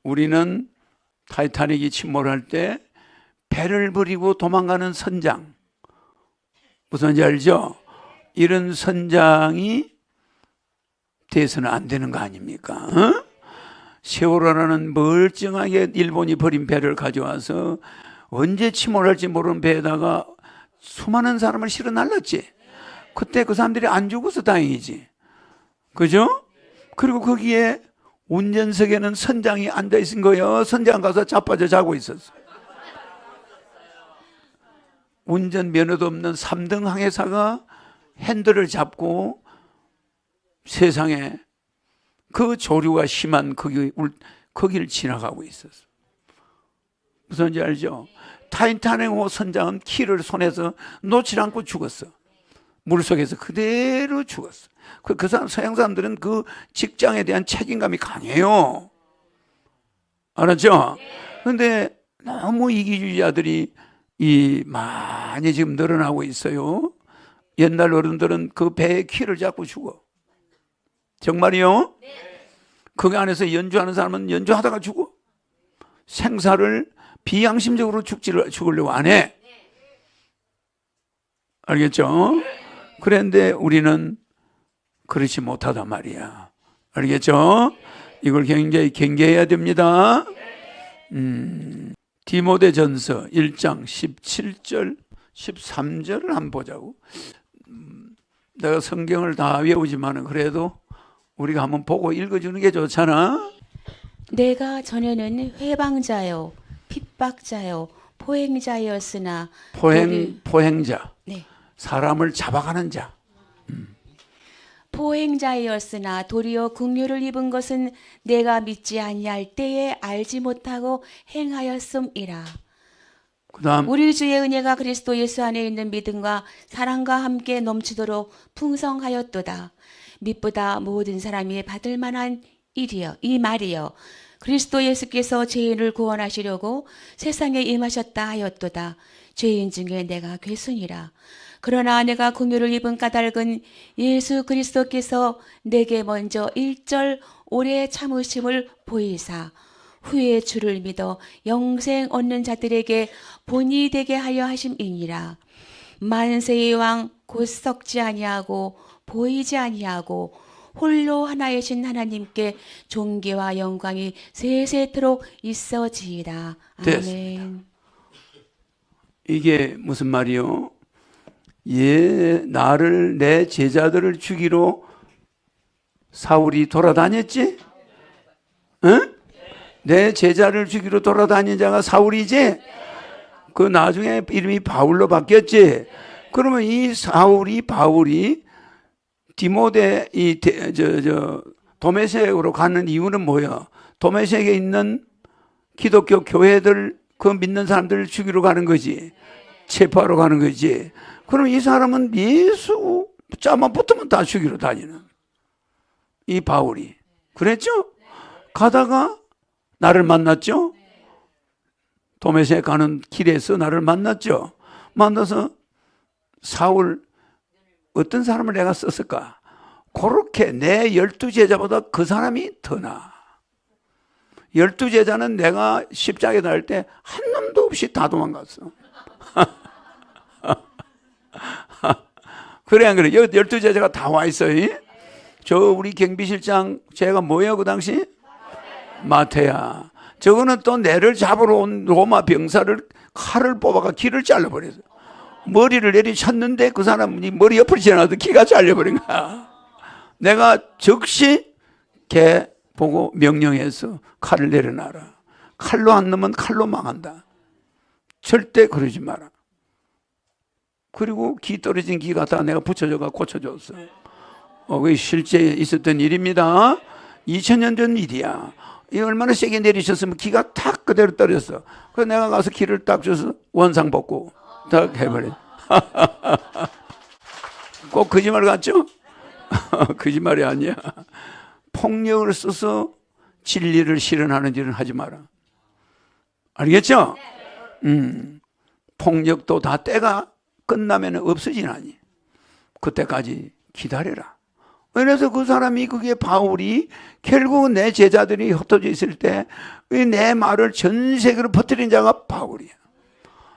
우리는 타이타닉이 침몰할 때 배를 버리고 도망가는 선장, 무슨지 알죠? 이런 선장이 돼서는 안 되는 거 아닙니까? 어? 세월호라는 멀쩡하게 일본이 버린 배를 가져와서 언제 침몰할지 모르는 배에다가 수많은 사람을 실어 날랐지. 그때 그 사람들이 안 죽어서 다행이지. 그죠? 그리고 거기에 운전석에는 선장이 앉아 있은 거예요. 선장 가서 자빠져 자고 있었어. 운전 면허도 없는 3등 항해사가 핸들을 잡고 세상에 그 조류가 심한 거기를 지나가고 있었어. 무슨지 알죠? 타이타닉호 선장은 키를 손에서 놓지 않고 죽었어. 물속에서 그대로 죽었어. 그 사람, 서양 사람들은 그 직장에 대한 책임감이 강해요. 알았죠? 그런데 너무 이기주의자들이 많이 지금 늘어나고 있어요. 옛날 어른들은 그 배의 키를 잡고 죽어. 정말이요? 거기 안에서 연주하는 사람은 연주하다가 죽어. 생사를 비양심적으로 죽으려고 안 해. 알겠죠? 그런데 우리는 그렇지 못하단 말이야. 알겠죠? 이걸 굉장히 경계해야 됩니다. 디모데전서 1장 17절 13절을 한번 보자고. 내가 성경을 다 외우지만은 그래도 우리가 한번 보고 읽어주는 게 좋잖아. 내가 전에는 회방자요 핍박자요 포행자였으나 포행자. 네. 사람을 잡아가는 자. 포행자였으나 도리어 긍휼을 입은 것은 내가 믿지 아니할 때에 알지 못하고 행하였음이라. 그다음 우리 주의 은혜가 그리스도 예수 안에 있는 믿음과 사랑과 함께 넘치도록 풍성하였도다. 믿보다 모든 사람이 받을 만한 일이여 이 말이여 그리스도 예수께서 죄인을 구원하시려고 세상에 임하셨다 하였도다. 죄인 중에 내가 괴순이라. 그러나 내가 긍휼을 입은 까닭은 예수 그리스도께서 내게 먼저 일절 오래 참으심을 보이사 후에 주를 믿어 영생 얻는 자들에게 본이 되게 하려 하심이니라. 만세의 왕 곧 썩지 아니하고 보이지 아니하고 홀로 하나이신 하나님께 존귀와 영광이 세세토록 있어지이다. 아멘. 이게 무슨 말이요? 나를 내 제자들을 죽이러 사울이 돌아다녔지? 응? 내 제자를 죽이러 돌아다닌 자가 사울이지? 그 나중에 이름이 바울로 바뀌었지? 그러면 이 바울이 디모데 도메섹으로 가는 이유는 뭐야? 도메섹에 있는 기독교 교회들 그 믿는 사람들을 죽이러 가는 거지. 체포하러 가는 거지. 그럼 이 사람은 예수 자만 붙으면 다 죽이러 다니는 이 바울이 그랬죠? 가다가 나를 만났죠? 도메섹 가는 길에서 나를 만났죠? 만나서 사울 어떤 사람을 내가 썼을까? 그렇게 내 12제자보다 그 사람이 더 나아. 12제자는 내가 십자가에 달릴 때 한 놈도 없이 다 도망갔어. 그래 안 그래? 여기 12제자가 다 와 있어요. 저 우리 경비실장 제가 뭐예요 그 당시? 마태야. 저거는 또 내를 잡으러 온 로마 병사를 칼을 뽑아가 귀를 잘라버렸어. 머리를 내리쳤는데 그 사람이 머리 옆으로 지나가도 귀가 잘려버린 거야. 내가 즉시 걔 보고 명령해서 칼을 내려놔라. 칼로 안 넣으면 칼로 망한다. 절대 그러지 마라. 그리고 기 떨어진 기 갖다가 내가 붙여줘가 고쳐줬어. 그게 실제 있었던 일입니다. 2000년 전 일이야. 이 얼마나 세게 내리셨으면 기가 탁 그대로 떨어졌어. 그래서 내가 가서 기를 딱 줘서 원상 복구 딱 해버려. 꼭 거짓말 같죠? 거짓말이 아니야. 폭력을 써서 진리를 실현하는 일은 하지 마라. 알겠죠? 폭력도 다 때가 끝나면 없어지나니 그때까지 기다려라. 그래서 그 사람이 그게 바울이 결국은 내 제자들이 흩어져 있을 때 내 말을 전 세계로 퍼뜨린 자가 바울이야.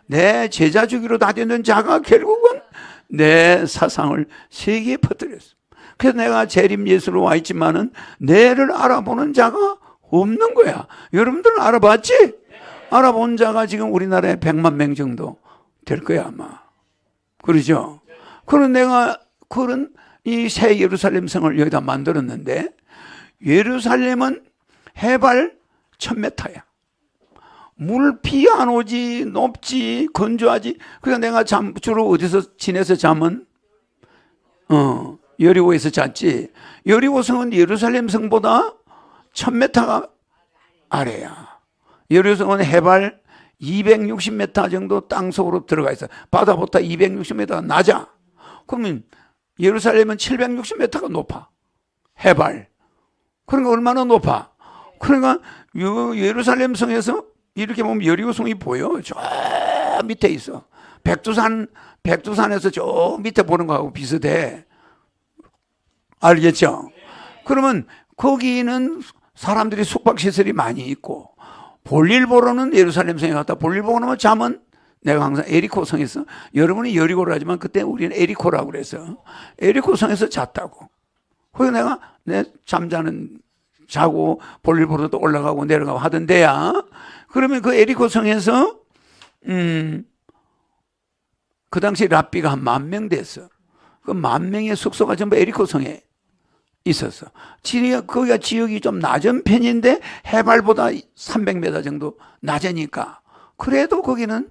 내 제자 주기로 다되는 자가 결국은 내 사상을 세계에 퍼뜨렸어. 그래서 내가 재림 예수로 와 있지만은 내를 알아보는 자가 없는 거야. 여러분들은 알아봤지? 알아본 자가 지금 우리나라에 100만 명 정도 될 거야 아마. 그러죠? 그런 내가 그런 이 새 예루살렘 성을 여기다 만들었는데 예루살렘은 해발 1000m야. 물 비 안 오지, 높지, 건조하지. 그러니까 내가 주로 어디서 지내서 잠은? 여리고에서 잤지. 여리고 성은 예루살렘 성보다 1000m가 아래야. 여리고 성은 해발 260m 정도 땅속으로 들어가 있어. 바다보다 260m가 낮아. 그러면 예루살렘은 760m가 높아. 해발. 그러니까 얼마나 높아? 그러니까 예루살렘 성에서 이렇게 보면 여리고 성이 보여. 저 밑에 있어. 백두산에서 저 밑에 보는 거하고 비슷해. 알겠죠? 그러면 거기는 사람들이 숙박시설이 많이 있고 볼일 보러는 예루살렘 성에 갔다 볼일 보고 나면 잠은 내가 항상 에리코 성에서 여러분이 여리고를 하지만 그때 우리는 에리코라고 그래서 에리코 성에서 잤다고. 그래서 내가 내 자고 볼일 보러 또 올라가고 내려가고 하던데야. 그러면 그 에리코 성에서 그 당시 랍비가 한 10,000명 됐어. 그 10,000명의 숙소가 전부 에리코 성에 있었어. 거기가 지역이 좀 낮은 편인데 해발보다 300m 정도 낮으니까 그래도 거기는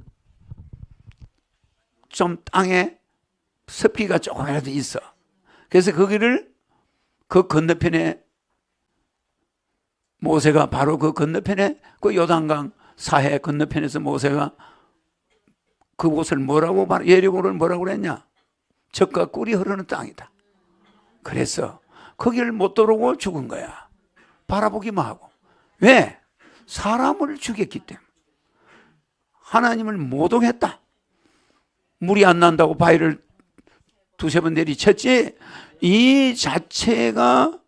좀 땅에 습기가 조금이라도 있어. 그래서 거기를 그 건너편에 모세가 바로 그 건너편에 그 요단강 사해 건너편에서 모세가 그곳을 뭐라고 예리고를 뭐라고 그랬냐? 젖과 꿀이 흐르는 땅이다. 그래서 거기를 못 들어오고 죽은 거야. 바라보기만 하고. 왜? 사람을 죽였기 때문에. 하나님을 모독했다. 물이 안 난다고 바위를 2-3번 내리쳤지. 이 자체가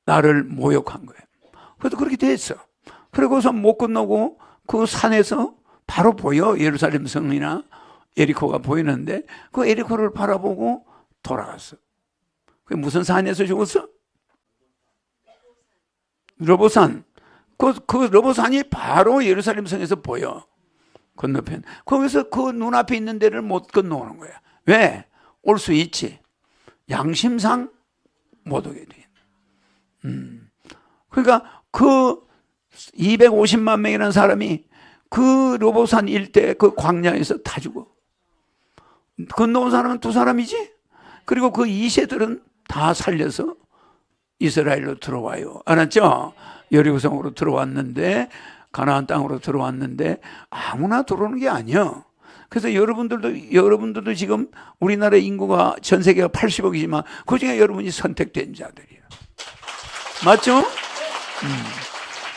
나를 모욕한 거예요. 그래도 그렇게 됐어. 그러고서 못 건너고 그 산에서 바로 보여. 예루살렘 성이나 에리코가 보이는데 그 에리코를 바라보고 돌아갔어. 그게 무슨 산에서 죽었어? 러보산. 그 러보산이 바로 예루살렘 성에서 보여. 건너편. 거기서 그 눈앞에 있는 데를 못 건너오는 거야. 왜? 올 수 있지. 양심상 못 오게 돼. 그러니까 그 250만 명이라는 사람이 그 러보산 일대 그 광야에서 다 죽어. 건너온 사람은 2사람이지. 그리고 그 2세들은 다 살려서 이스라엘로 들어와요. 알았죠? 여리고성으로 들어왔는데 가나안 땅으로 들어왔는데 아무나 들어오는 게 아니야. 그래서 여러분들도 지금 우리나라 인구가 전 세계가 80억이지만 그중에 여러분이 선택된 자들이에요. 맞죠?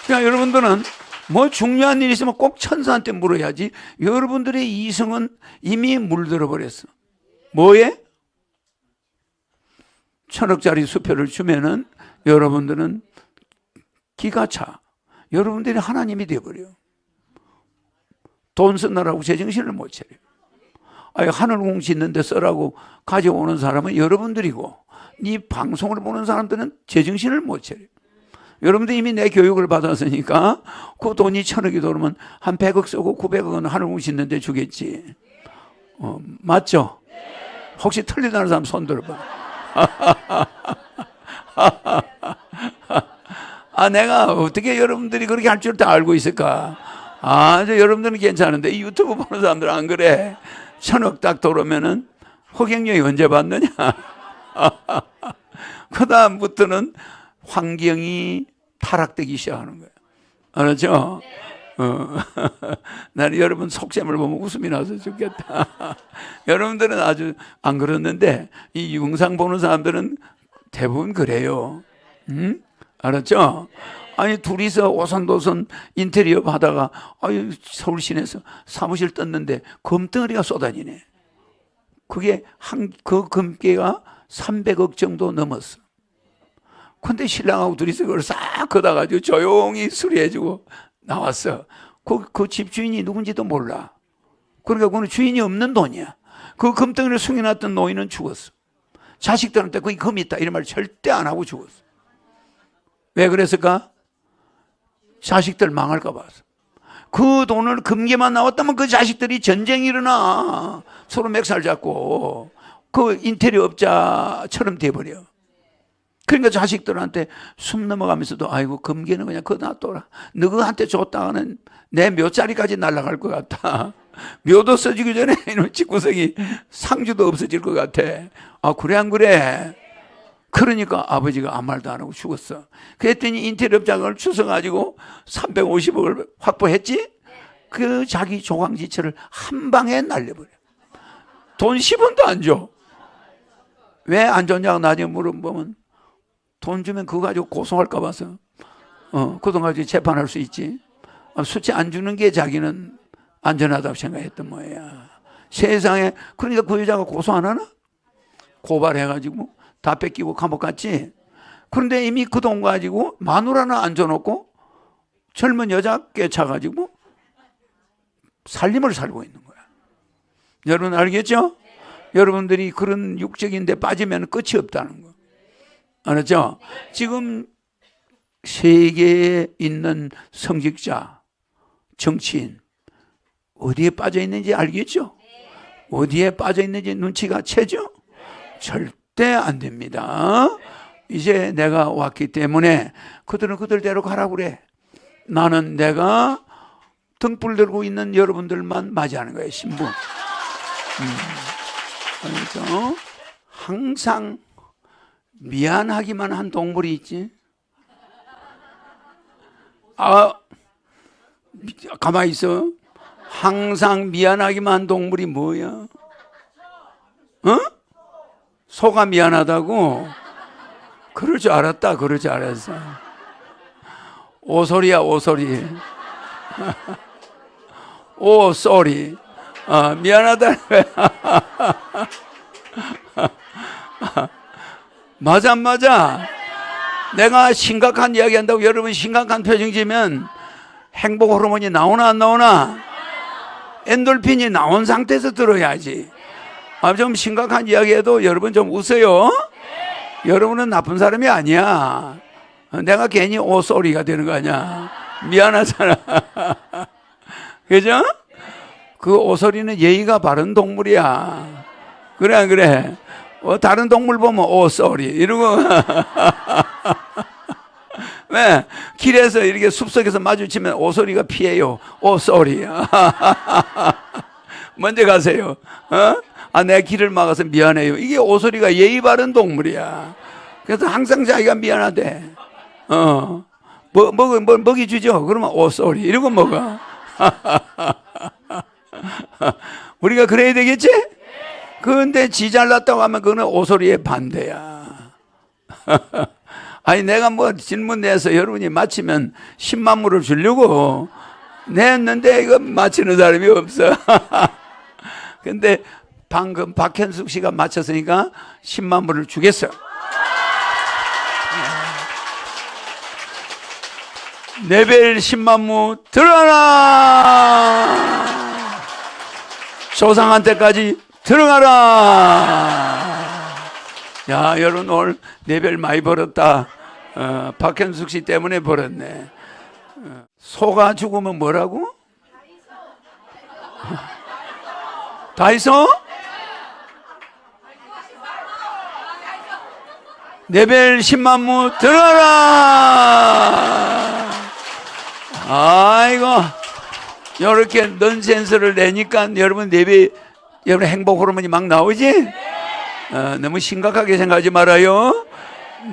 그러니까 여러분들은 뭐 중요한 일이 있으면 꼭 천사한테 물어야지. 여러분들의 이성은 이미 물들어 버렸어. 뭐에? 1,000억짜리 수표를 주면은 여러분들은 기가 차. 여러분들이 하나님이 되어버려. 돈 쓰느라고 제정신을 못 차려. 아니, 하늘궁 짓는데 쓰라고 가져오는 사람은 여러분들이고 이 방송을 보는 사람들은 제정신을 못 차려. 여러분들 이미 내 교육을 받았으니까 그 돈이 1,000억이 들어오면 한 100억 쓰고 900억은 하늘궁 짓는데 주겠지. 맞죠? 혹시 틀리다는 사람 손 들어봐. 내가 어떻게 여러분들이 그렇게 할 줄 다 알고 있을까? 여러분들은 괜찮은데 이 유튜브 보는 사람들은 안 그래. 1,000억 딱 들어오면은 허경영이 언제 받느냐? 그 다음부터는 환경이 타락되기 시작하는 거예요. 알았죠? 나는 여러분 속셈을 보면 웃음이 나서 죽겠다. 여러분들은 아주 안 그렇는데 이 영상 보는 사람들은 대부분 그래요. 알았죠? 아니 둘이서 오선도선 인테리어 하다가 서울 시내에서 사무실 떴는데 금덩어리가 쏟아지네. 그게 그 금괴가 300억 정도 넘었어. 근데 신랑하고 둘이서 그걸 싹 걷어가지고 조용히 수리해주고 나왔어. 그 집주인이 누군지도 몰라. 그러니까 그건 주인이 없는 돈이야. 그 금덩이를 숨겨놨던 노인은 죽었어. 자식들한테 거기 금이 있다 이런 말 절대 안 하고 죽었어. 왜 그랬을까? 자식들 망할까 봐서. 그 돈을 금괴만 나왔다면 그 자식들이 전쟁이 일어나. 서로 맥살 잡고 그 인테리어 업자처럼 돼버려. 그러니까 자식들한테 숨 넘어가면서도 아이고 금괴는 그냥 그거 놔둬라. 너한테 줬다가는 내 묘자리까지 날아갈 것 같아. 묘도 써지기 전에 이놈 집구석이 상주도 없어질 것 같아. 아 그래 안 그래? 그러니까 아버지가 아무 말도 안 하고 죽었어. 그랬더니 인테리어 업장을 추서가지고 350억을 확보했지? 그 자기 조강지처를 한 방에 날려버려. 돈 10원도 안 줘. 왜 안 줬냐고 나중에 물어보면 돈 주면 그거 가지고 고소할까 봐서. 그 돈 가지고 재판할 수 있지. 수치 안 주는 게 자기는 안전하다고 생각했던 모양이야. 세상에. 그러니까 그 여자가 고소 안 하나? 고발해가지고 다 뺏기고 감옥 갔지. 그런데 이미 그 돈 가지고 마누라나 앉아놓고 젊은 여자 꿰차가지고 살림을 살고 있는 거야. 여러분 알겠죠? 여러분들이 그런 육적인 데 빠지면 끝이 없다는 거. 알았죠? 지금 세계에 있는 성직자, 정치인 어디에 빠져 있는지 알겠죠? 어디에 빠져 있는지 눈치가 채죠? 절대 안 됩니다. 이제 내가 왔기 때문에 그들은 그들대로 가라고 그래. 나는 내가 등불 들고 있는 여러분들만 맞이하는 거예요. 신부. 그래서 항상 미안하기만 한 동물이 있지. 가만히 있어. 항상 미안하기만 한 동물이 뭐야? 소가 미안하다고? 그럴 줄 알았다. 그럴 줄 알았어. 오소리야 오소리. 오 쏘리. 미안하다. 맞아 안 맞아? 내가 심각한 이야기 한다고 여러분 심각한 표정 지면 행복 호르몬이 나오나 안 나오나? 엔돌핀이 나온 상태에서 들어야지. 좀 심각한 이야기해도 여러분 좀 웃어요. 여러분은 나쁜 사람이 아니야. 내가 괜히 오소리가 되는 거 아니야. 미안하잖아. 그죠? 그 오소리는 예의가 바른 동물이야. 그래 안 그래? 다른 동물 보면 오소리 이러고 왜? 길에서 이렇게 숲속에서 마주치면 오소리가 피해요. 오소리. 먼저 가세요. 내 길을 막아서 미안해요. 이게 오소리가 예의 바른 동물이야. 그래서 항상 자기가 미안하대. 먹이 주죠. 그러면 오소리 이러고 먹어. 우리가 그래야 되겠지? 그런데 지 잘났다고 하면 그거는 오소리의 반대야. 아니 내가 뭐 질문 내서 여러분이 맞히면 10만 불을 주려고 냈는데 이거 맞히는 사람이 없어. 근데 방금 박현숙 씨가 맞췄으니까 10만 불을 주겠어. 레벨 10만 무 들어가라. 조상한테까지 들어가라. 야 여러분 오늘 레벨 많이 벌었다. 박현숙 씨 때문에 벌었네. 소가 죽으면 뭐라고? 다이소? 레벨 10만 무 들어가라. 아이고 이렇게 넌센스를 내니까 여러분 여러분 행복 호르몬이 막 나오지? 너무 심각하게 생각하지 말아요.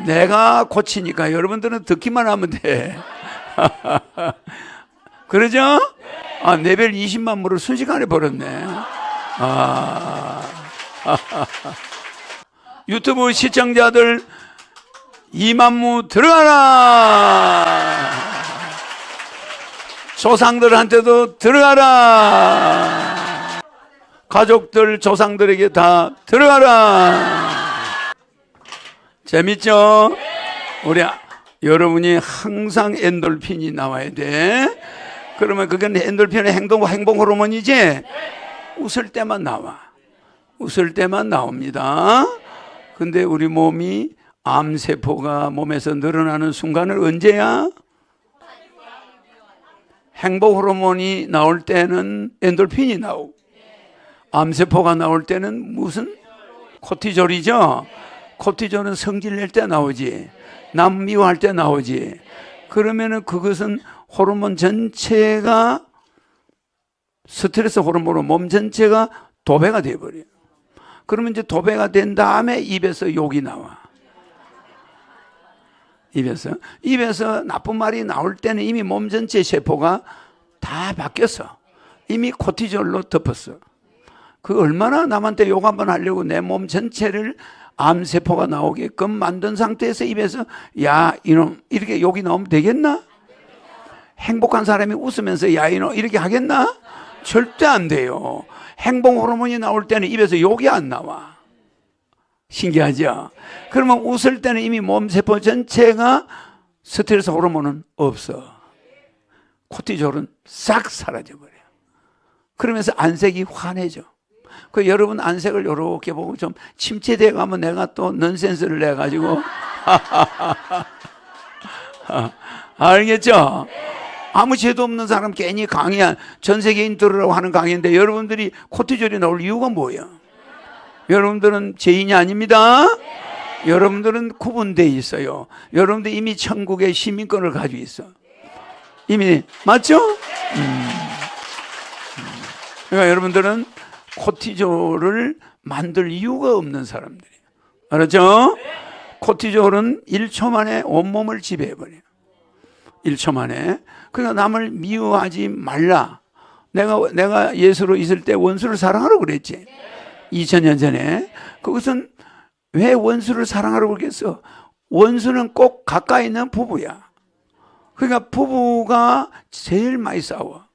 내가 고치니까 여러분들은 듣기만 하면 돼. 그러죠? 레벨 20만 무를 순식간에 벌었네. 유튜브 시청자들 2만 무 들어가라. 조상들한테도 들어가라. 가족들, 조상들에게 다 들어가라. 재밌죠? 우리 여러분이 항상 엔돌핀이 나와야 돼. 그러면 그건 엔돌핀의 행동 호르몬이지? 웃을 때만 나와. 웃을 때만 나옵니다. 근데 우리 몸이 암세포가 몸에서 늘어나는 순간은 언제야? 행복 호르몬이 나올 때는 엔돌핀이 나오고, 암세포가 나올 때는 무슨? 코티졸이죠? 코티졸은 성질 낼 때 나오지. 남 미워할 때 나오지. 그러면은 그것은 호르몬 전체가, 스트레스 호르몬으로 몸 전체가 도배가 돼버려요. 그러면 이제 도배가 된 다음에 입에서 욕이 나와. 입에서 나쁜 말이 나올 때는 이미 몸 전체 세포가 다 바뀌었어. 이미 코티졸로 덮었어. 그 얼마나 남한테 욕 한번 하려고 내 몸 전체를 암세포가 나오게끔 만든 상태에서 입에서 야 이놈 이렇게 욕이 나오면 되겠나? 행복한 사람이 웃으면서 야 이놈 이렇게 하겠나? 절대 안 돼요. 행복 호르몬이 나올 때는 입에서 욕이 안 나와. 신기하죠? 그러면 웃을 때는 이미 몸세포 전체가 스트레스 호르몬은 없어. 코티졸은 싹 사라져버려. 그러면서 안색이 환해져. 그 여러분 안색을 이렇게 보고 좀 침체돼 가면 내가 또 넌센스를 내가지고 알겠죠? 아무 죄도 없는 사람 괜히 강의한 전 세계인 들으라고 하는 강의인데 여러분들이 코티졸이 나올 이유가 뭐예요? 여러분들은 죄인이 아닙니다. 여러분들은 구분되어 있어요. 여러분들 이미 천국의 시민권을 가지고 있어. 이미 맞죠? 그러니까 여러분들은 코티졸을 만들 이유가 없는 사람들이에요. 알았죠? 코티졸은 1초 만에 온몸을 지배해버려요. 1초 만에. 그러니까 남을 미워하지 말라. 내가 예수로 있을 때 원수를 사랑하라고 그랬지. 2000년 전에. 그것은 왜 원수를 사랑하라고 그랬겠어? 원수는 꼭 가까이 있는 부부야. 그러니까 부부가 제일 많이 싸워.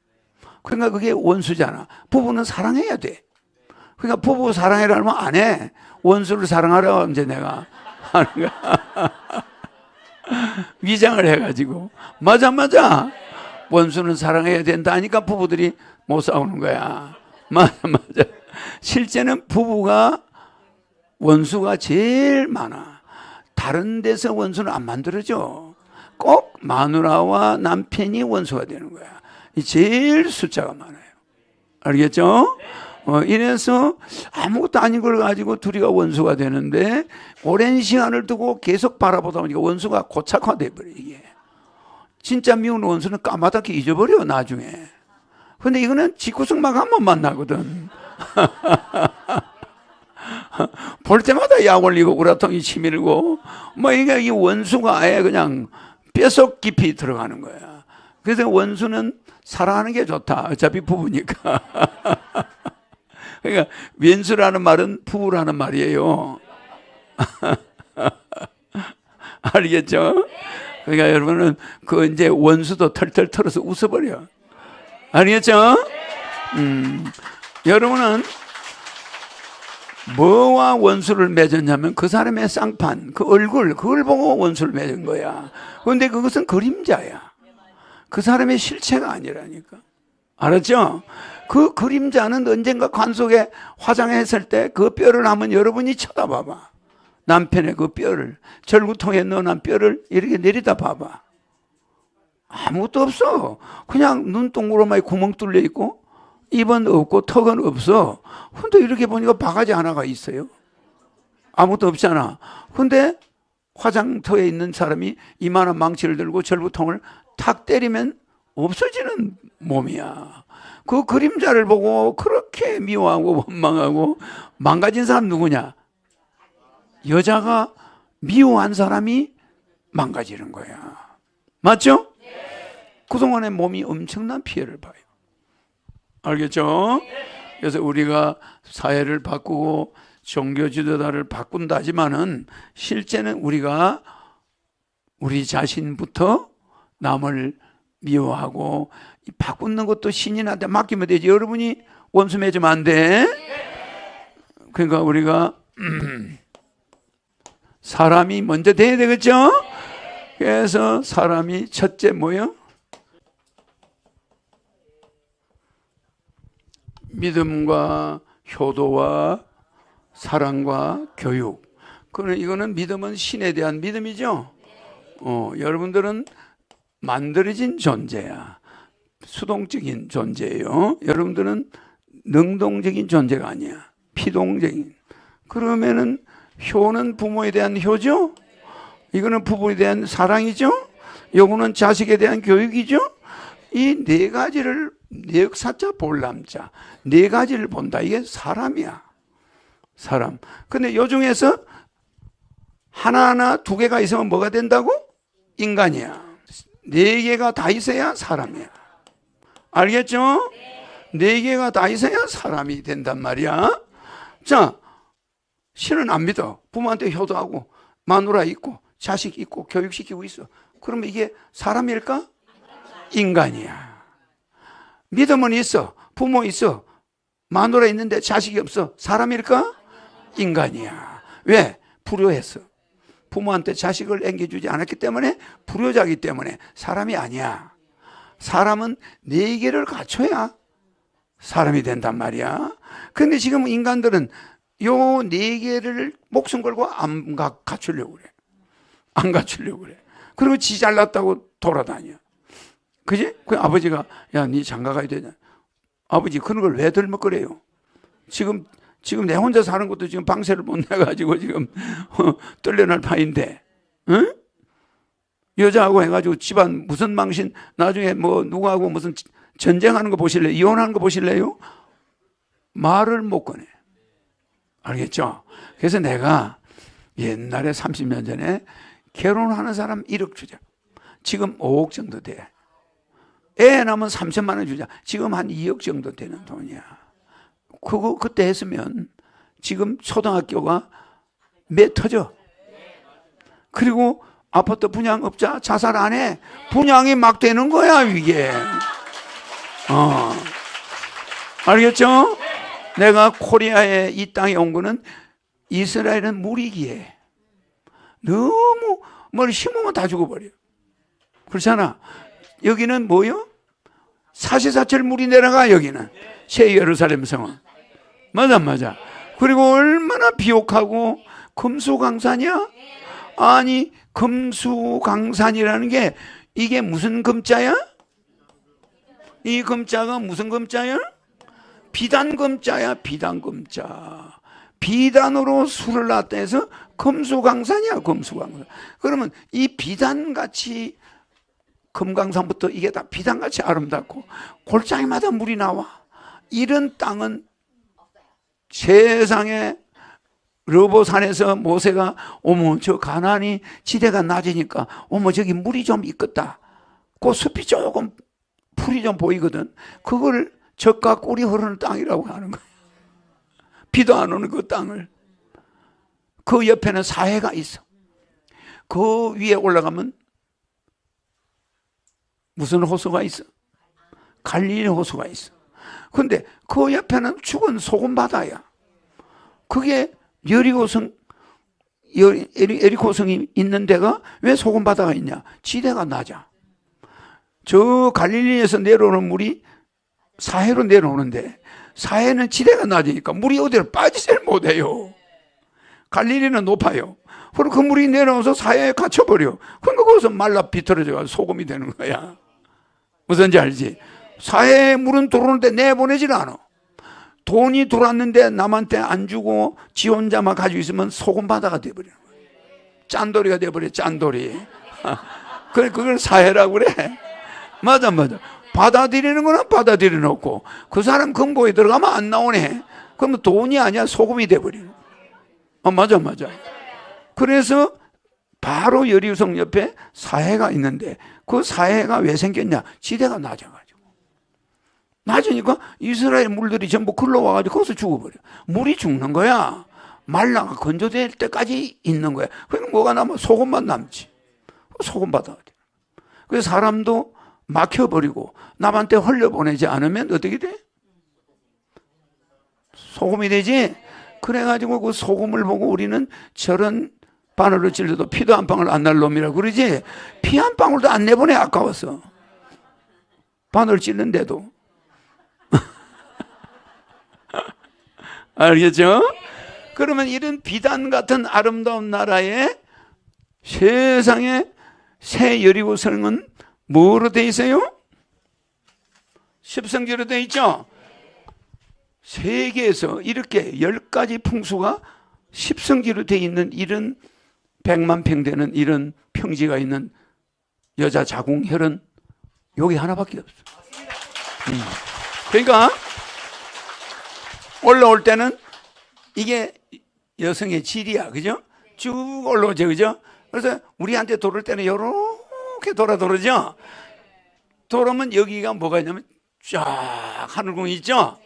그러니까 그게 원수잖아. 부부는 사랑해야 돼. 그러니까 부부 사랑해라 하면 안 해. 원수를 사랑하라고 하면 이제 내가 하는 거야. 위장을 해가지고. 맞아. 원수는 사랑해야 된다 하니까 부부들이 못 싸우는 거야. 맞아. 실제는 부부가 원수가 제일 많아. 다른 데서 원수는 안 만들어져. 꼭 마누라와 남편이 원수가 되는 거야. 제일 숫자가 많아요. 알겠죠? 이래서 아무것도 아닌 걸 가지고 둘이가 원수가 되는데 오랜 시간을 두고 계속 바라보다 보니까 원수가 고착화돼 버려. 이게 진짜 미운 원수는 까마득히 잊어버려 나중에. 근데 이거는 집구석만 한번 만나거든. 볼 때마다 약 올리고 우라통이 치밀고 뭐 이게 이 원수가 아예 그냥 뼛속 깊이 들어가는 거야. 그래서 원수는 사랑하는 게 좋다. 어차피 부부니까. 그러니까 왼수라는 말은 부부라는 말이에요. 알겠죠? 그러니까 여러분은 그 이제 원수도 털털 털어서 웃어버려. 알겠죠? 여러분은 뭐와 원수를 맺었냐면 그 사람의 쌍판, 그 얼굴, 그걸 보고 원수를 맺은 거야. 그런데 그것은 그림자야. 그 사람의 실체가 아니라니까. 알았죠? 그 그림자는 언젠가 관 속에 화장했을 때 그 뼈를 한번 여러분이 쳐다봐봐. 남편의 그 뼈를, 절구통에 넣어놓은 뼈를 이렇게 내리다 봐봐. 아무것도 없어. 그냥 눈동그라미 구멍 뚫려 있고 입은 없고 턱은 없어. 근데 이렇게 보니까 바가지 하나가 있어요. 아무것도 없잖아. 근데 화장터에 있는 사람이 이만한 망치를 들고 절구통을 탁 때리면 없어지는 몸이야. 그 그림자를 보고 그렇게 미워하고 원망하고 망가진 사람 누구냐? 여자가 미워한 사람이 망가지는 거야. 맞죠? 그동안에 몸이 엄청난 피해를 봐요. 알겠죠? 그래서 우리가 사회를 바꾸고 종교 지도자를 바꾼다 하지만은 실제는 우리가 우리 자신부터 남을 미워하고 바꾸는 것도 신인한테 맡기면 되지. 여러분이 원수 맺으면 안 돼. 그러니까 우리가 사람이 먼저 돼야 되겠죠? 그래서 사람이 첫째 뭐요? 믿음과 효도와 사랑과 교육. 이거는 믿음은 신에 대한 믿음이죠. 여러분들은 만들어진 존재야. 수동적인 존재예요. 여러분들은 능동적인 존재가 아니야. 피동적인. 그러면은 효는 부모에 대한 효죠. 이거는 부부에 대한 사랑이죠. 요거는 자식에 대한 교육이죠. 이 네 가지를 역사자 볼람자 네 가지를 본다. 이게 사람이야. 사람. 근데 요 중에서 하나하나 두 개가 있으면 뭐가 된다고? 인간이야. 네 개가 다 있어야 사람이야. 알겠죠? 네 개가 다 있어야 사람이 된단 말이야. 자, 신은 안 믿어. 부모한테 효도하고 마누라 있고 자식 있고 교육시키고 있어. 그러면 이게 사람일까? 인간이야. 믿음은 있어. 부모 있어. 마누라 있는데 자식이 없어. 사람일까? 인간이야. 왜? 불효했어. 부모한테 자식을 앵겨주지 않았기 때문에 불효자이기 때문에 사람이 아니야. 사람은 네 개를 갖춰야 사람이 된단 말이야. 근데 지금 인간들은 요 네 개를 목숨 걸고 안 갖추려고 그래. 안 갖추려고 그래. 그리고 지 잘났다고 돌아다녀. 그지? 그 아버지가 야, 니 장가 가야 되냐? 아버지 그런 걸 왜 들먹거려요? 지금 내 혼자 사는 것도 지금 방세를 못 내가지고 지금 떨려날 판인데, 응? 여자하고 해가지고 집안 무슨 망신, 나중에 뭐 누구하고 무슨 전쟁하는 거 보실래요? 이혼하는 거 보실래요? 말을 못 꺼내. 알겠죠? 그래서 내가 옛날에 30년 전에 결혼하는 사람 1억 주자. 지금 5억 정도 돼. 애 낳으면 3천만 원 주자. 지금 한 2억 정도 되는 돈이야. 그거 그때 했으면 지금 초등학교가 매 터져. 그리고 아파트 분양업자 자살 안 해. 분양이 막 되는 거야 이게. 알겠죠? 내가 코리아에 이 땅에 온 거는 이스라엘은 물이기에 너무 뭘 심으면 다 죽어버려. 그렇잖아. 여기는 뭐요? 사시사철 물이 내려가. 여기는 새 예루살렘 성은. 맞아. 그리고 얼마나 비옥하고 금수강산이야? 아니 금수강산이라는 게 이게 무슨 금자야? 이 금자가 무슨 금자야? 비단금자야. 비단금자. 비단으로 술을 놨다 해서 금수강산이야. 금수강산. 그러면 이 비단같이 금강산부터 이게 다 비단같이 아름답고 골짜기마다 물이 나와. 이런 땅은 세상에 르보산에서 모세가 어머 저 가나안이 지대가 낮으니까 어머 저기 물이 좀 있겠다. 그 숲이 조금 풀이 좀 보이거든. 그걸 젖과 꿀이 흐르는 땅이라고 하는 거예요. 비도 안 오는 그 땅을. 그 옆에는 사해가 있어. 그 위에 올라가면 무슨 호수가 있어? 갈릴리 호수가 있어. 근데 그 옆에는 죽은 소금 바다야. 그게 에리코성이 있는 데가 왜 소금 바다가 있냐? 지대가 낮아. 저 갈릴리에서 내려오는 물이 사해로 내려오는데 사해는 지대가 낮으니까 물이 어디로 빠지질 못해요. 갈릴리는 높아요. 그리고 그 물이 내려와서 사해에 갇혀버려. 그러니까 거기서 말라 비틀어져서 소금이 되는 거야. 무슨지 알지? 사해에 물은 들어오는데 내보내질 않아. 돈이 들어왔는데 남한테 안 주고 지 혼자만 가지고 있으면 소금 바다가 돼버리는 거야. 짠돌이가 돼버려. 짠돌이. 그걸 사해라고 그래. 맞아. 받아들이는 거는 받아들여 놓고 그 사람 금고에 들어가면 안 나오네. 그러면 돈이 아니야 소금이 돼버리는 거야. 맞아. 그래서 바로 여리우성 옆에 사해가 있는데 그 사해가 왜 생겼냐? 지대가 낮아가지고. 낮으니까 이스라엘 물들이 전부 글러와가지고 거기서 죽어버려. 물이 죽는 거야. 말라가 건조될 때까지 있는 거야. 그러니까 뭐가 남아? 소금만 남지. 소금 바다가 돼. 그래서 사람도 막혀버리고 남한테 흘려보내지 않으면 어떻게 돼? 소금이 되지? 그래가지고 그 소금을 보고 우리는 저런 바늘로 찔러도 피도 한 방울 안 날 놈이라고 그러지. 피 한 방울도 안 내보내 아까워서. 바늘 찔른데도. 알겠죠? 그러면 이런 비단 같은 아름다운 나라에 세상에 새 여리고성은 뭐로 돼 있어요? 십성지로 돼 있죠? 세계에서 이렇게 10가지 풍수가 십성지로 돼 있는 이런 100만 평 되는 이런 평지가 있는 여자 자궁혈은 여기 하나밖에 없어. 그러니까 올라올 때는 이게 여성의 질이야. 그죠? 쭉 올라오죠. 그죠? 그래서 우리한테 돌을 때는 이렇게 돌아도르죠? 돌으면 여기가 뭐가 있냐면 쫙 하늘궁이 있죠?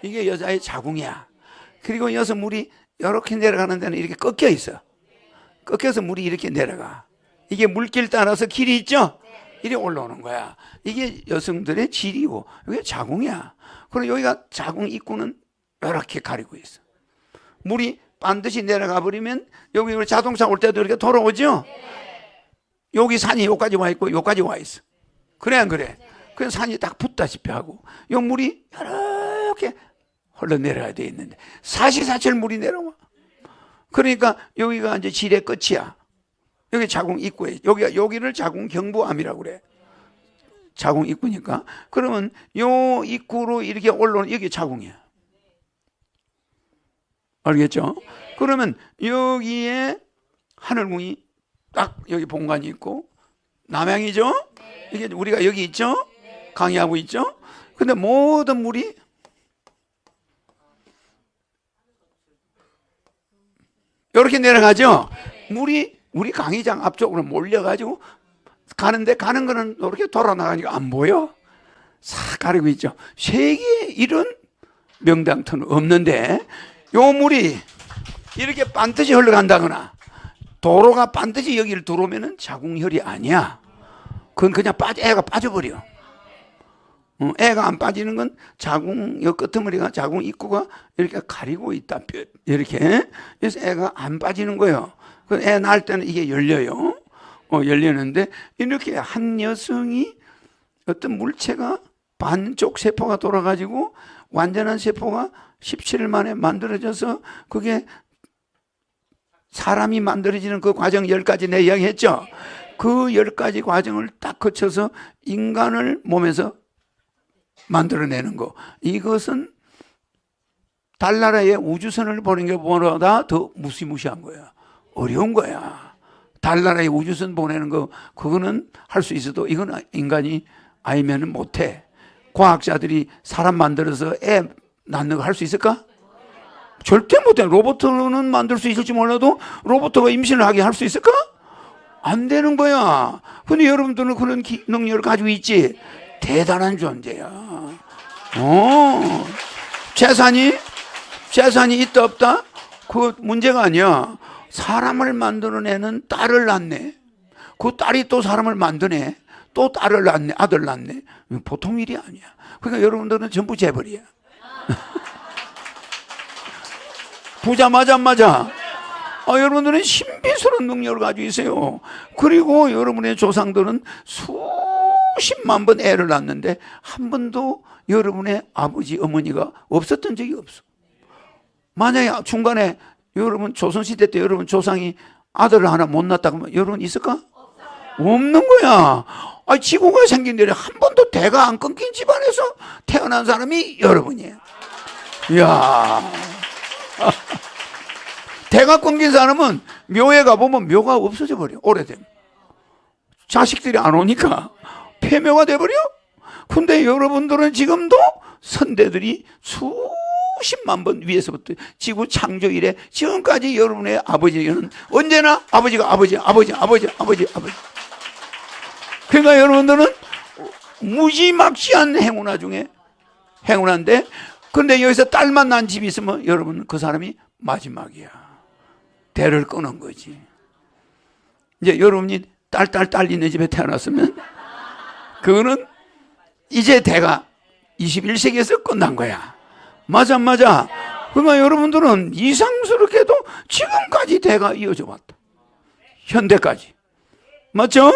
이게 여자의 자궁이야. 그리고 여기서 물이 이렇게 내려가는 데는 이렇게 꺾여 있어. 꺾여서 물이 이렇게 내려가. 이게 물길 따라서 길이 있죠? 이리 올라오는 거야. 이게 여성들의 질이고 이게 자궁이야. 그리고 여기가 자궁 입구는 이렇게 가리고 있어. 물이 반드시 내려가 버리면 여기 우리 자동차 올 때도 이렇게 돌아오죠? 여기 산이 여기까지 와 있고 여기까지 와 있어. 그래 안 그래? 그래서 산이 딱 붙다시피 하고 요 물이 이렇게 흘러내려야 돼 있는데 사시사철 물이 내려와. 그러니까 여기가 이제 질의 끝이야. 여기 자궁 입구에 여기를 자궁 경부암이라고 그래. 자궁 입구니까. 그러면 요 입구로 이렇게 올라오는 여기 자궁이야. 알겠죠? 그러면 여기에 하늘궁이 딱 여기 본관이 있고 남향이죠? 이게 우리가 여기 있죠? 강의하고 있죠? 근데 모든 물이 이렇게 내려가죠? 물이 우리 강의장 앞쪽으로 몰려가지고 가는데 가는 거는 이렇게 돌아나가니까 안 보여. 싹 가리고 있죠. 세계에 이런 명당터는 없는데 요 물이 이렇게 반드시 흘러간다거나 도로가 반드시 여기를 들어오면은 자궁혈이 아니야. 그건 그냥 애가 빠져버려. 애가 안 빠지는 건 자궁 요 끄트머리가 자궁 입구가 이렇게 가리고 있다. 이렇게. 그래서 애가 안 빠지는 거예요. 애 낳을 때는 이게 열려요. 열리는데 이렇게 한 여성이 어떤 물체가 반쪽 세포가 돌아가지고 완전한 세포가 17일 만에 만들어져서 그게 사람이 만들어지는 그 과정 10가지 내 이야기했죠. 그 10가지 과정을 딱 거쳐서 인간을 몸에서 만들어내는 거. 이것은 달나라의 우주선을 보는 것보다 더 무시무시한 거야. 어려운 거야. 달나라의 우주선 보내는 거 그거는 할 수 있어도 이건 인간이 아니면 못해. 과학자들이 사람 만들어서 애 낳는 거 할 수 있을까? 절대 못해. 로봇은 만들 수 있을지 몰라도 로봇가 임신을 하게 할 수 있을까? 안 되는 거야. 근데 여러분들은 그런 능력을 가지고 있지. 대단한 존재야. 재산이 있다 없다? 그거 문제가 아니야. 사람을 만들어내는 딸을 낳네. 그 딸이 또 사람을 만드네. 또 딸을 낳네. 아들 낳네. 보통 일이 아니야. 그러니까 여러분들은 전부 재벌이야. 부자 맞아 안 맞아? 여러분들은 신비스러운 능력을 가지고 있어요. 그리고 여러분의 조상들은 수십만 번 애를 낳는데 한 번도 여러분의 아버지 어머니가 없었던 적이 없어. 만약에 중간에 여러분 조선시대 때 여러분 조상이 아들을 하나 못 낳았다 그러면 여러분 있을까? 없는 거야. 지구가 생긴 데에 한 번도 대가 안 끊긴 집안에서 태어난 사람이 여러분이에요. 이야. 대가 끊긴 사람은 묘에 가보면 묘가 없어져 버려. 오래되면. 자식들이 안 오니까 폐묘가 돼버려. 근데 여러분들은 지금도 선대들이 수십만 번 위에서부터 지구 창조 이래 지금까지 여러분의 아버지는 언제나 아버지. 그러니까 여러분들은 무지막지한 행운아 중에 행운한데 근데 여기서 딸만 난 집이 있으면 여러분 그 사람이 마지막이야. 대를 끊은 거지. 이제 여러분이 딸 있는 집에 태어났으면 그거는 이제 대가 21세기에서 끝난 거야. 맞아. 그러니까 여러분들은 이상스럽게도 지금까지 대가 이어져 왔다. 현대까지. 맞죠?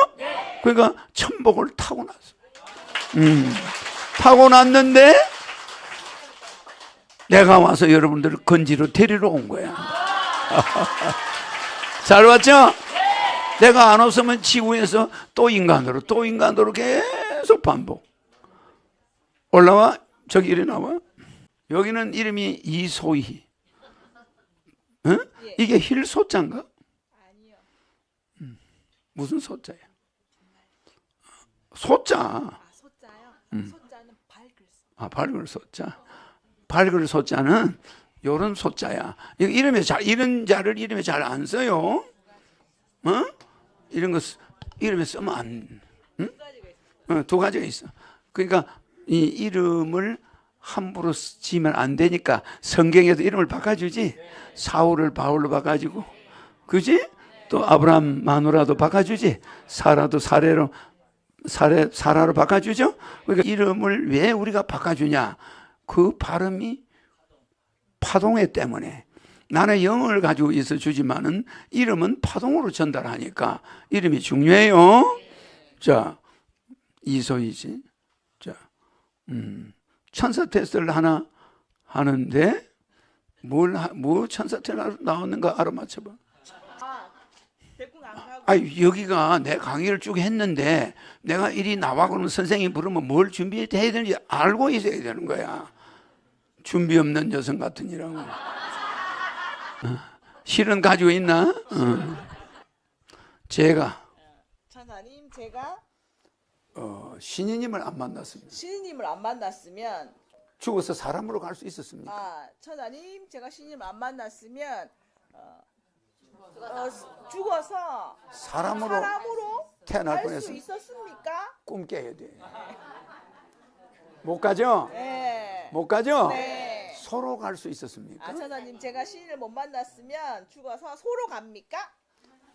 그러니까 천복을 타고났어. 타고났는데 내가 와서 여러분들을 건지로 데리러 온 거야. 잘 왔죠? 내가 안 없으면 지구에서 또 인간으로 계속 반복. 올라와. 저기 이리 나와. 여기는 이름이 이소희. 어? 이게 힐소자인가? 아니요. 무슨 소자야? 소자. 아, 소자요? 소자는 밝을 소. 밝을 소자. 밝을 소자는 요런 소자야. 이름에 이런 자를 이름에 잘 안 써요. 어? 이런 거 이름에 쓰면 안. 응? 두 가지가 있어. 그러니까 이 이름을 함부로 지면 안 되니까 성경에도 이름을 바꿔주지. 사울을 바울로 바꿔주고, 그지? 또 아브라함 마누라도 바꿔주지. 사라도 사라로 바꿔주죠. 그러니까 이름을 왜 우리가 바꿔주냐? 그 발음이 파동에 때문에. 나는 영어를 가지고 있어 주지만은 이름은 파동으로 전달하니까 이름이 중요해요. 자, 이소희지. 자, 천사 테스트를 하나 하는데 뭘 천사 테스트 나왔는가 알아맞혀봐. 대충 안 가고. 아니, 여기가 내 강의를 쭉 했는데 내가 이리 나와 그러면 선생님이 부르면 뭘 준비해야 되는지 알고 있어야 되는 거야. 준비 없는 여성 같으니라고. 실은 가지고 있나? 제가 천사님, 제가 신인님을 안 만났습니다. 신인님을 안 만났으면, 죽어서 사람으로 갈 수 있었습니까? 천사님, 제가 신인님을 안 만났으면 죽어서 사람으로 태어날 갈 수 뻔했어. 있었습니까? 꿈 깨야 돼. 못 가죠? 네. 못 가죠? 네. 서로 갈 수 있었습니까? 천사님, 제가 신인을 못 만났으면 죽어서 소로 갑니까?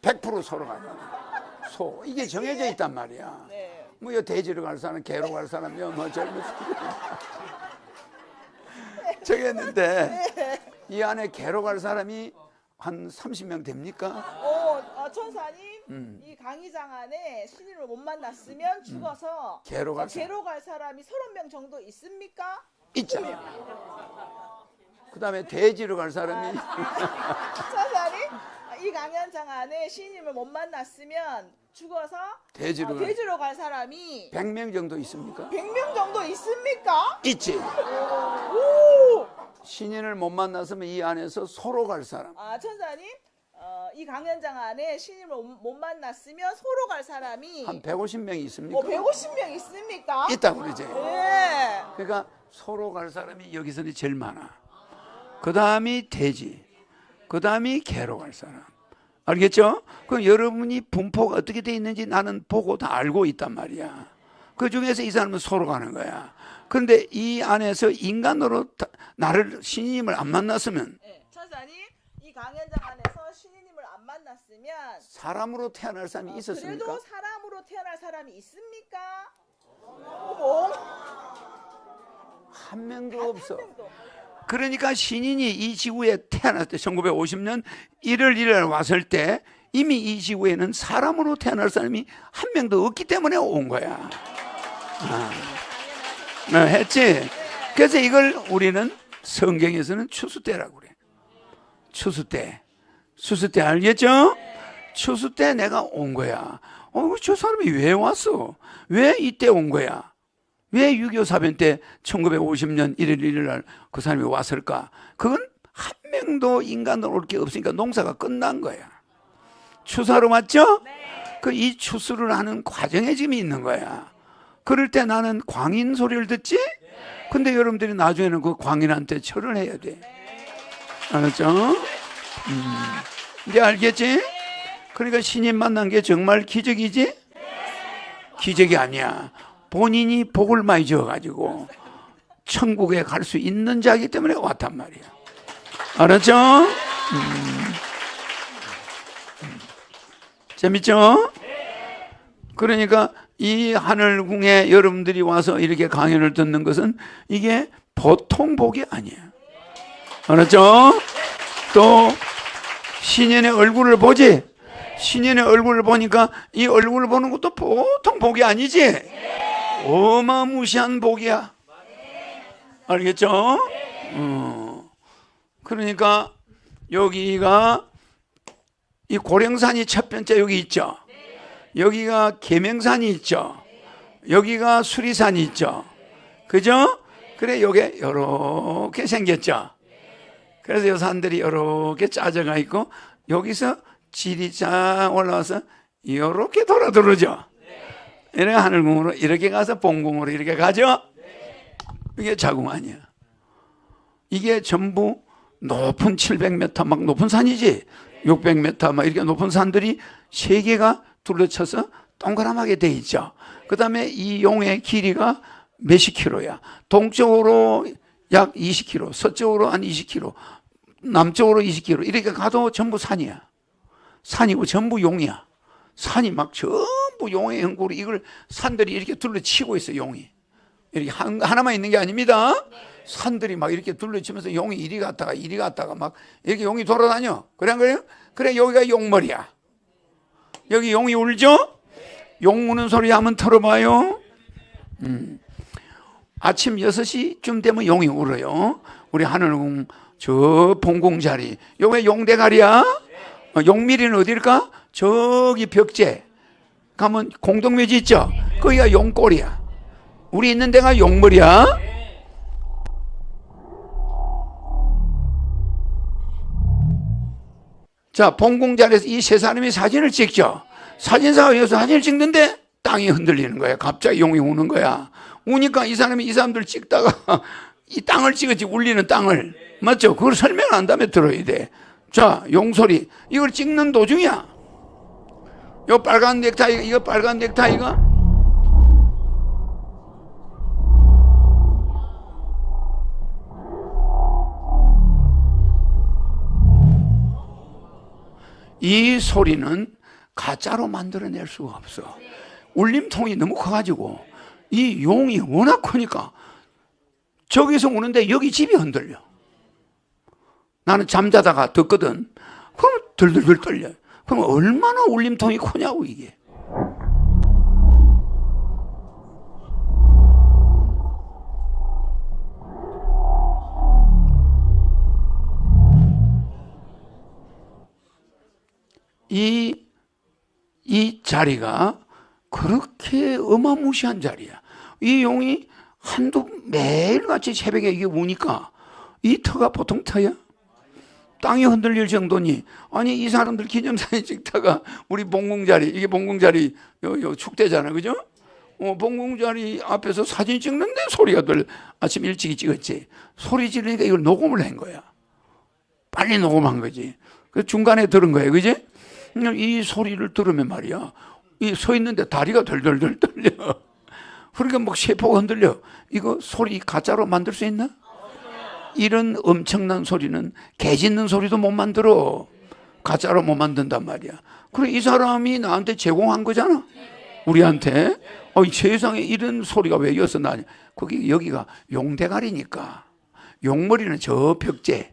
100% 서로 가요. 이게 정해져 있단 말이야. 네. 뭐 돼지로 갈 사람, 개로 갈 사람, 뭐 젊은 정했는데 이 안에 개로 갈 사람이 한 30명 됩니까? 천사님, 이 강의장 안에 신인을 못 만났으면 죽어서 개로 갈 사람이 30명 정도 있습니까? 있잖아요. 그 다음에 돼지로 갈 사람이 천사님, 이 강연장 안에 신인을 못 만났으면 죽어서 돼지로 갈 사람이 100명 정도 있습니까? 100명 정도 있습니까? 있지. 오! 신인을 못 만났으면 이 안에서 소로 갈 사람. 천사님, 이 강연장 안에 신인을 못 만났으면 소로 갈 사람이 한 150명이 있습니까? 150명 있습니까? 있다고 그러지. 네. 그러니까 소로 갈 사람이 여기서는 제일 많아. 그 다음이 돼지. 그 다음이 개로 갈 사람. 알겠죠? 그럼 여러분이 분포가 어떻게 돼 있는지 나는 보고 다 알고 있단 말이야. 그 중에서 이 사람은 소로 가는 거야. 그런데 이 안에서 인간으로 나를 신인님을 안 만났으면, 천사님, 이 강연장 안에서 신인님을 안 만났으면 사람으로 태어날 사람이 있었습니까? 그래도 사람으로 태어날 사람이 있습니까? 어머, 한 명도 없어. 명도. 그러니까 신인이 이 지구에 태어났을 때 1950년 1월 1일 왔을 때 이미 이 지구에는 사람으로 태어날 사람이 한 명도 없기 때문에 온 거야. 했지? 그래서 이걸 우리는 성경에서는 추수 때라고 그래. 추수 때. 추수 때 알겠죠? 추수 때 내가 온 거야. 저 사람이 왜 왔어? 왜 이때 온 거야? 왜 6.25 사변 때 1950년 1월 1일 날 그 사람이 왔을까? 그건 한 명도 인간으로 올 게 없으니까 농사가 끝난 거야. 추수하러 왔죠? 이 추수를 하는 과정에 지금 있는 거야. 그럴 때 나는 광인 소리를 듣지? 근데 여러분들이 나중에는 그 광인한테 절을 해야 돼. 알았죠? 이제 알겠지? 그러니까 신인 만난 게 정말 기적이지? 기적이 아니야. 본인이 복을 많이 지어가지고 천국에 갈 수 있는 자이기 때문에 왔단 말이야. 알았죠? 재밌죠? 그러니까 이 하늘궁에 여러분들이 와서 이렇게 강연을 듣는 것은 이게 보통 복이 아니에요. 알았죠? 또 신인의 얼굴을 보지. 신인의 얼굴을 보니까 이 얼굴을 보는 것도 보통 복이 아니지. 어마무시한 복이야. 알겠죠? 그러니까 여기가 이 고령산이 첫 번째 여기 있죠. 여기가 계명산이 있죠. 여기가 수리산이 있죠. 그죠? 그래 요게 요렇게 생겼죠. 그래서 요 산들이 요렇게 짜져가 있고 여기서 질이 쫙 올라와서 요렇게 돌아들어죠. 이렇게 하늘궁으로 이렇게 가서 본궁으로 이렇게 가죠. 이게 자궁 아니야. 이게 전부 높은 700m 막 높은 산이지. 600m 막 이렇게 높은 산들이 세 개가 둘러쳐서 동그랗게 돼 있죠. 그 다음에 이 용의 길이가 몇십 킬로야. 동쪽으로 약 20km, 서쪽으로 한 20km, 남쪽으로 20km 이렇게 가도 전부 산이야. 산이고 전부 용이야. 산이 막 전부 용의 형국으로 이걸 산들이 이렇게 둘러치고 있어. 용이 이렇게 하나만 있는 게 아닙니다. 산들이 막 이렇게 둘러치면서 용이 이리 갔다가 막 이렇게 용이 돌아다녀. 그래 안 그래요? 그래 여기가 용머리야. 여기 용이 울죠? 용 우는 소리 한번 들어봐요. 아침 6시쯤 되면 용이 울어요. 우리 하늘궁 저 본궁 자리. 여기 용대가리야. 용미리는 어딜까? 저기 벽제 가면 공동묘지 있죠? 거기가 용골이야. 우리 있는 데가 용머리야. 자, 본궁 자리에서 이 세 사람이 사진을 찍죠. 사진사가 여기서 사진을 찍는데 땅이 흔들리는 거야. 갑자기 용이 우는 거야. 우니까 이 사람들 찍다가 이 땅을 찍었지. 울리는 땅을. 맞죠? 그걸 설명한 다음에 들어야 돼. 자, 용소리. 이걸 찍는 도중이야. 요 빨간 넥타이가, 이거 빨간 넥타이가 이 소리는 가짜로 만들어낼 수가 없어. 울림통이 너무 커가지고 이 용이 워낙 크니까 저기서 우는데 여기 집이 흔들려. 나는 잠자다가 듣거든. 그럼 들들들 떨려. 그럼 얼마나 울림통이 크냐고 이게. 이 자리가 그렇게 어마무시한 자리야. 이 용이 매일같이 새벽에 이게 우니까 이 터가 보통 터야? 땅이 흔들릴 정도니. 아니 이 사람들 기념사진 찍다가 우리 본궁자리, 이게 본궁자리 요 축대잖아, 그죠? 본궁자리 앞에서 사진 찍는데 소리가 아침 일찍이 찍었지. 소리 지르니까 이걸 녹음을 한 거야. 빨리 녹음한 거지. 그 중간에 들은 거야, 그지? 이 소리를 들으면 말이야, 이 서 있는데 다리가 덜덜덜 떨려. 그러니까 막 세포가 흔들려. 이거 소리 가짜로 만들 수 있나? 이런 엄청난 소리는 개 짖는 소리도 못 만들어. 가짜로 못 만든단 말이야. 그래 이 사람이 나한테 제공한 거잖아. 우리한테. 이 세상에 이런 소리가 왜 여기서 나냐. 여기가 용대가리니까. 용머리는 저 벽제.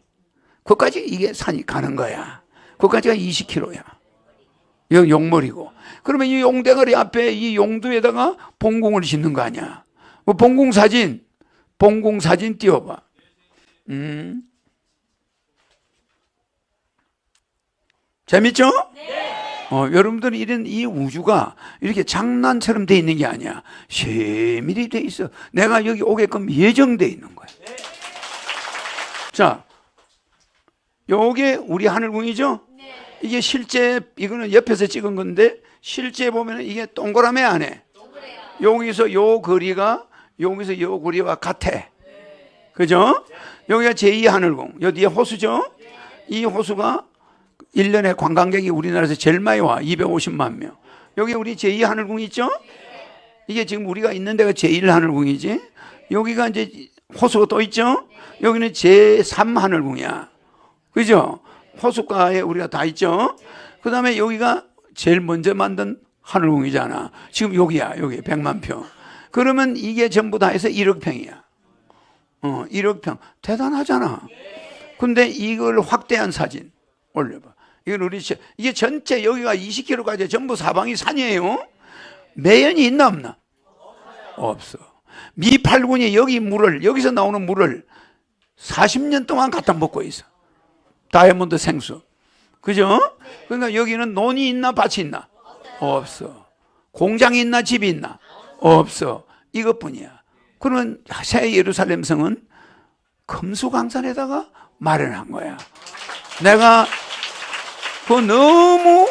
거기까지 이게 산이 가는 거야. 거기까지가 20km야. 여기 용머리고. 그러면 이 용대가리 앞에 이 용두에다가 본궁을 짓는 거 아니야. 본궁 사진 띄워봐. 재밌죠? 네. 여러분들이 이런 이 우주가 이렇게 장난처럼 돼 있는 게 아니야. 세밀히 돼 있어. 내가 여기 오게끔 예정돼 있는 거야. 네. 자, 요게 우리 하늘궁이죠? 네. 이게 실제, 이거는 옆에서 찍은 건데, 실제 보면 이게 동그라미 안 해. 여기서 요 거리가, 여기서 요 거리와 같아. 그죠? 여기가 제2하늘궁. 여기 뒤에 호수죠? 이 호수가 1년에 관광객이 우리나라에서 제일 많이 와. 250만 명. 여기 우리 제2하늘궁 있죠? 이게 지금 우리가 있는 데가 제1하늘궁이지. 여기가 이제 호수가 또 있죠? 여기는 제3하늘궁이야. 그죠? 호숫가에 우리가 다 있죠? 그 다음에 여기가 제일 먼저 만든 하늘궁이잖아. 지금 여기야. 여기 100만 평. 그러면 이게 전부 다 해서 1억 평이야. 1억 평. 대단하잖아. 근데 이걸 확대한 사진 올려봐. 이건 이게 전체 여기가 20km까지 전부 사방이 산이에요. 매연이 있나 없나? 없어. 미팔군이 여기서 나오는 물을 40년 동안 갖다 먹고 있어. 다이아몬드 생수. 그죠? 그러니까 여기는 논이 있나 밭이 있나? 없어. 공장이 있나 집이 있나? 없어. 이것뿐이야. 그러면 새 예루살렘 성은 금수강산에다가 마련한 거야. 내가 그 너무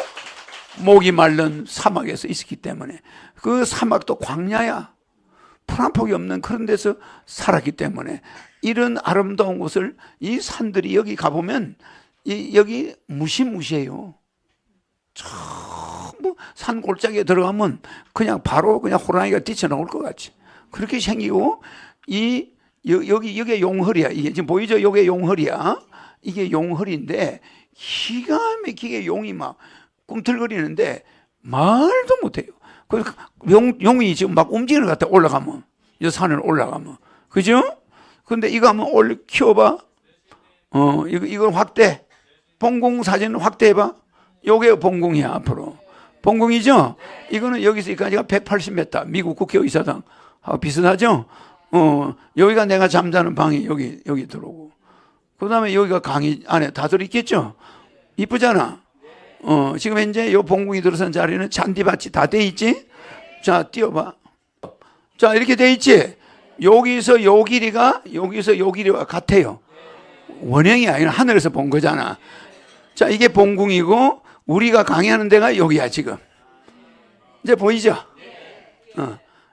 목이 마른 사막에서 있었기 때문에, 그 사막도 광야야. 풀 한 폭이 없는 그런 데서 살았기 때문에 이런 아름다운 곳을, 이 산들이 여기 가보면 여기 무시무시해요. 전부 산 골짜기에 들어가면 그냥 바로 그냥 호랑이가 뛰쳐나올 것 같이 그렇게 생기고, 여기가 용허리야. 이게 지금 보이죠? 이게 용허리야. 이게 용허리인데 기가 막히게 용이 막 꿈틀거리는데 말도 못해요. 그래서 용이 지금 막 움직이는 것 같아. 올라가면, 이 산을 올라가면, 그죠? 근데 이거 한번 키워봐. 이걸 확대, 봉공 사진을 확대해봐. 요게 봉공이야. 앞으로 봉공이죠. 이거는 여기서 여기까지가 180m, 미국 국회의사당 하고 비슷하죠. 여기가 내가 잠자는 방이 여기 들어오고, 그 다음에 여기가 강의 안에 다 들어있겠죠. 이쁘잖아. 지금 현재 요 봉공이 들어선 자리는 잔디밭이 다 돼 있지. 자, 띄워봐. 자, 이렇게 돼 있지. 여기서 요 길이가 같아요. 원형이 아니라 하늘에서 본 거잖아. 자, 이게 봉공이고 우리가 강의하는 데가 여기야 지금. 이제 보이죠?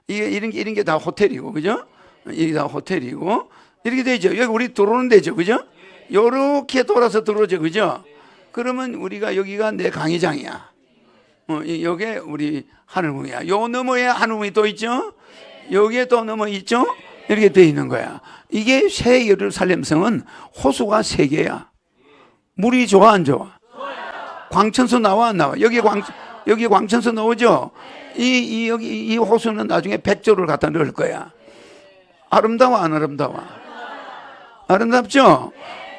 이게 이런 게 다 호텔이고, 그죠? 이게 다 호텔이고 이렇게 되죠. 여기 우리 들어오는 데죠, 그죠? 요렇게 돌아서 들어오죠, 그죠? 그러면 우리가 여기가 내 강의장이야. 여기에 우리 하늘궁이야. 요 너머에 하늘궁이 또 있죠? 여기에 또 너머 있죠? 이렇게 돼 있는 거야. 이게 새 예루살렘 성은 호수가 3개야. 물이 좋아 안 좋아? 광천수 나와 안 나와? 여기 광천수 나오죠? 이 호수는 나중에 백조를 갖다 넣을 거야. 아름다워 안 아름다워? 아름답죠?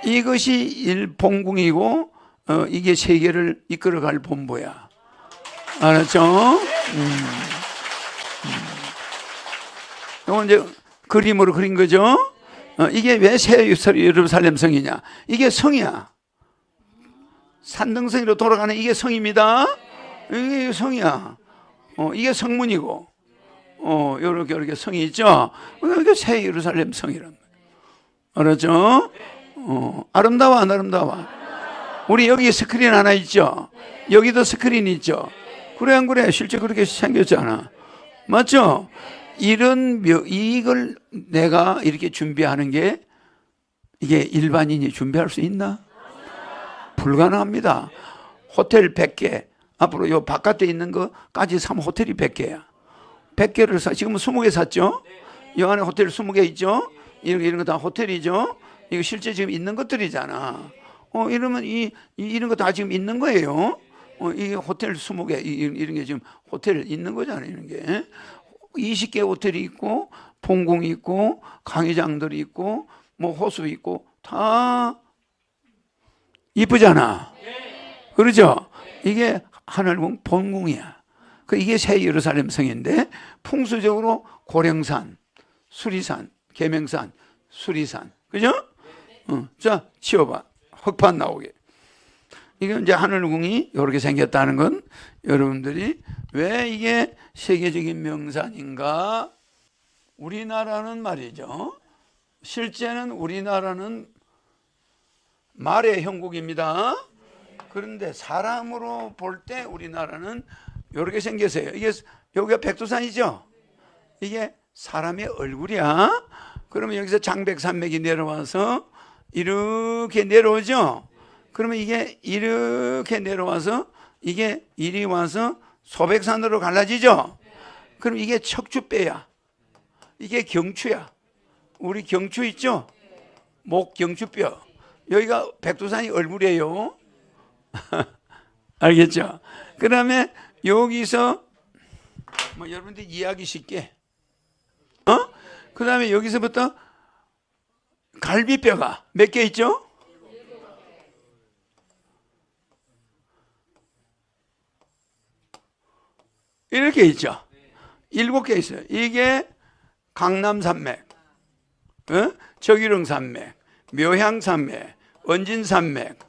이것이 일봉궁이고 이게 세계를 이끌어갈 본부야. 알았죠? 이건 이제 그림으로 그린 거죠. 이게 왜 새 예루살렘 성이냐? 이게 성이야. 산등성이로 돌아가는 이게 성입니다. 이게 성이야. 이게 성문이고, 요렇게 성이 있죠. 이게 새 예루살렘 성이란 말이야. 알았죠? 아름다워 안 아름다워? 우리 여기 스크린 하나 있죠? 여기도 스크린 있죠? 그래 안 그래? 실제 그렇게 생겼잖아. 맞죠? 이걸 내가 이렇게 준비하는 게, 이게 일반인이 준비할 수 있나? 불가능합니다. 호텔 100개, 앞으로 요 바깥에 있는 거까지 사면 호텔이 100개야. 100개를 지금은 20개 샀죠? 이 안에 호텔 20개 있죠? 이런 거 다 호텔이죠? 이거 실제 지금 있는 것들이잖아. 이러면 이런 거 다 지금 있는 거예요. 이게 호텔 20개, 이런 게 지금 호텔 있는 거잖아요. 이런 게. 20개 호텔이 있고, 봉공이 있고, 강의장들이 있고, 뭐 호수 있고, 다 이쁘잖아. 그러죠? 이게 하늘궁 본궁이야. 이게 새 예루살렘 성인데, 풍수적으로 고령산, 수리산, 계명산, 수리산. 그죠? 자, 치워봐. 흙판 나오게. 이건 이제 하늘궁이 이렇게 생겼다는 건 여러분들이 왜 이게 세계적인 명산인가? 우리나라는 말이죠. 실제는 우리나라는 말의 형국입니다. 그런데 사람으로 볼 때 우리나라는 이렇게 생겼어요. 이게 여기가 백두산이죠. 이게 사람의 얼굴이야. 그러면 여기서 장백산맥이 내려와서 이렇게 내려오죠. 그러면 이게 이렇게 내려와서 이게 이리 와서 소백산으로 갈라지죠. 그럼 이게 척추뼈야. 이게 경추야. 우리 경추 있죠? 목 경추뼈. 여기가 백두산이 얼굴이에요. 알겠죠? 그 다음에 여기서 여러분들 이해하기 쉽게, 그 다음에 여기서부터 갈비뼈가 몇 개 있죠? 이렇게 있죠. 7개 있어요. 이게 강남산맥, 저기릉산맥, 묘향산맥, 언진산맥,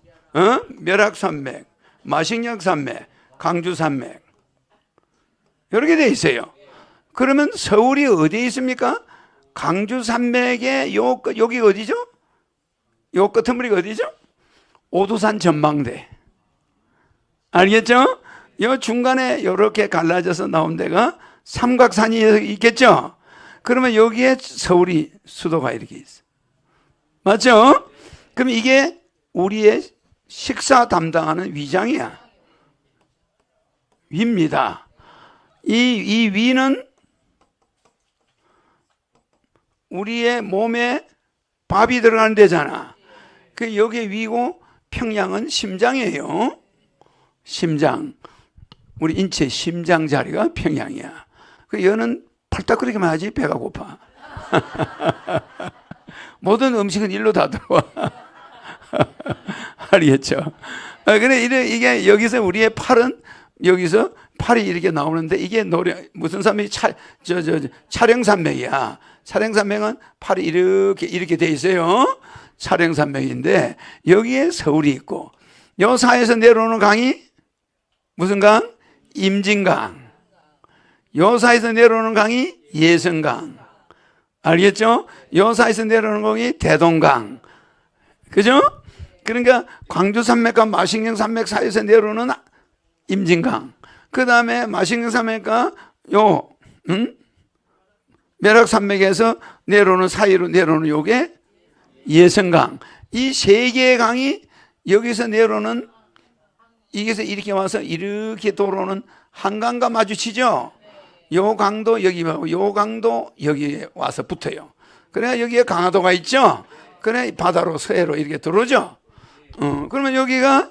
멸악산맥, 마식령산맥, 강주산맥. 이렇게 돼 있어요. 그러면 서울이 어디에 있습니까? 강주산맥의 여기 어디죠? 요 끄트머리가 어디죠? 오두산 전망대. 알겠죠? 요 중간에 이렇게 갈라져서 나온 데가 삼각산이 있겠죠? 그러면 여기에 서울이 수도가 이렇게 있어. 맞죠? 그럼 이게 우리의 식사 담당하는 위장이야. 위입니다. 이 위는 우리의 몸에 밥이 들어가는 데잖아. 그 여기 위고 평양은 심장이에요. 심장. 우리 인체 심장 자리가 평양이야. 그 여는 팔딱거리기만 하지 배가 고파. 모든 음식은 일로 다 들어와. 알겠죠? 그래 이게 여기서 우리의 팔은 여기서 팔이 이렇게 나오는데 이게 무슨 산맥이 촬영산맥이야. 촬영산맥은 팔이 이렇게 돼 있어요. 촬영산맥인데 여기에 서울이 있고 요 사이에서 내려오는 강이 무슨 강? 임진강. 요 사이에서 내려오는 강이 예성강. 알겠죠? 요 사이에서 내려오는 강이 대동강. 그죠? 그러니까 광주산맥과 마식령산맥 사이에서 내려오는 임진강. 그 다음에 마식령산맥과 멸악산맥에서 내려오는 사이로 내려오는 요게 예성강. 이 세 개의 강이 여기서 내려오는 이게서 이렇게 와서 이렇게 돌아오는 한강과 마주치죠. 요 강도 여기 하고 요 강도 여기에 와서 붙어요. 그래야 여기에 강화도가 있죠. 그래 바다로 서해로 이렇게 들어오죠. 그러면 여기가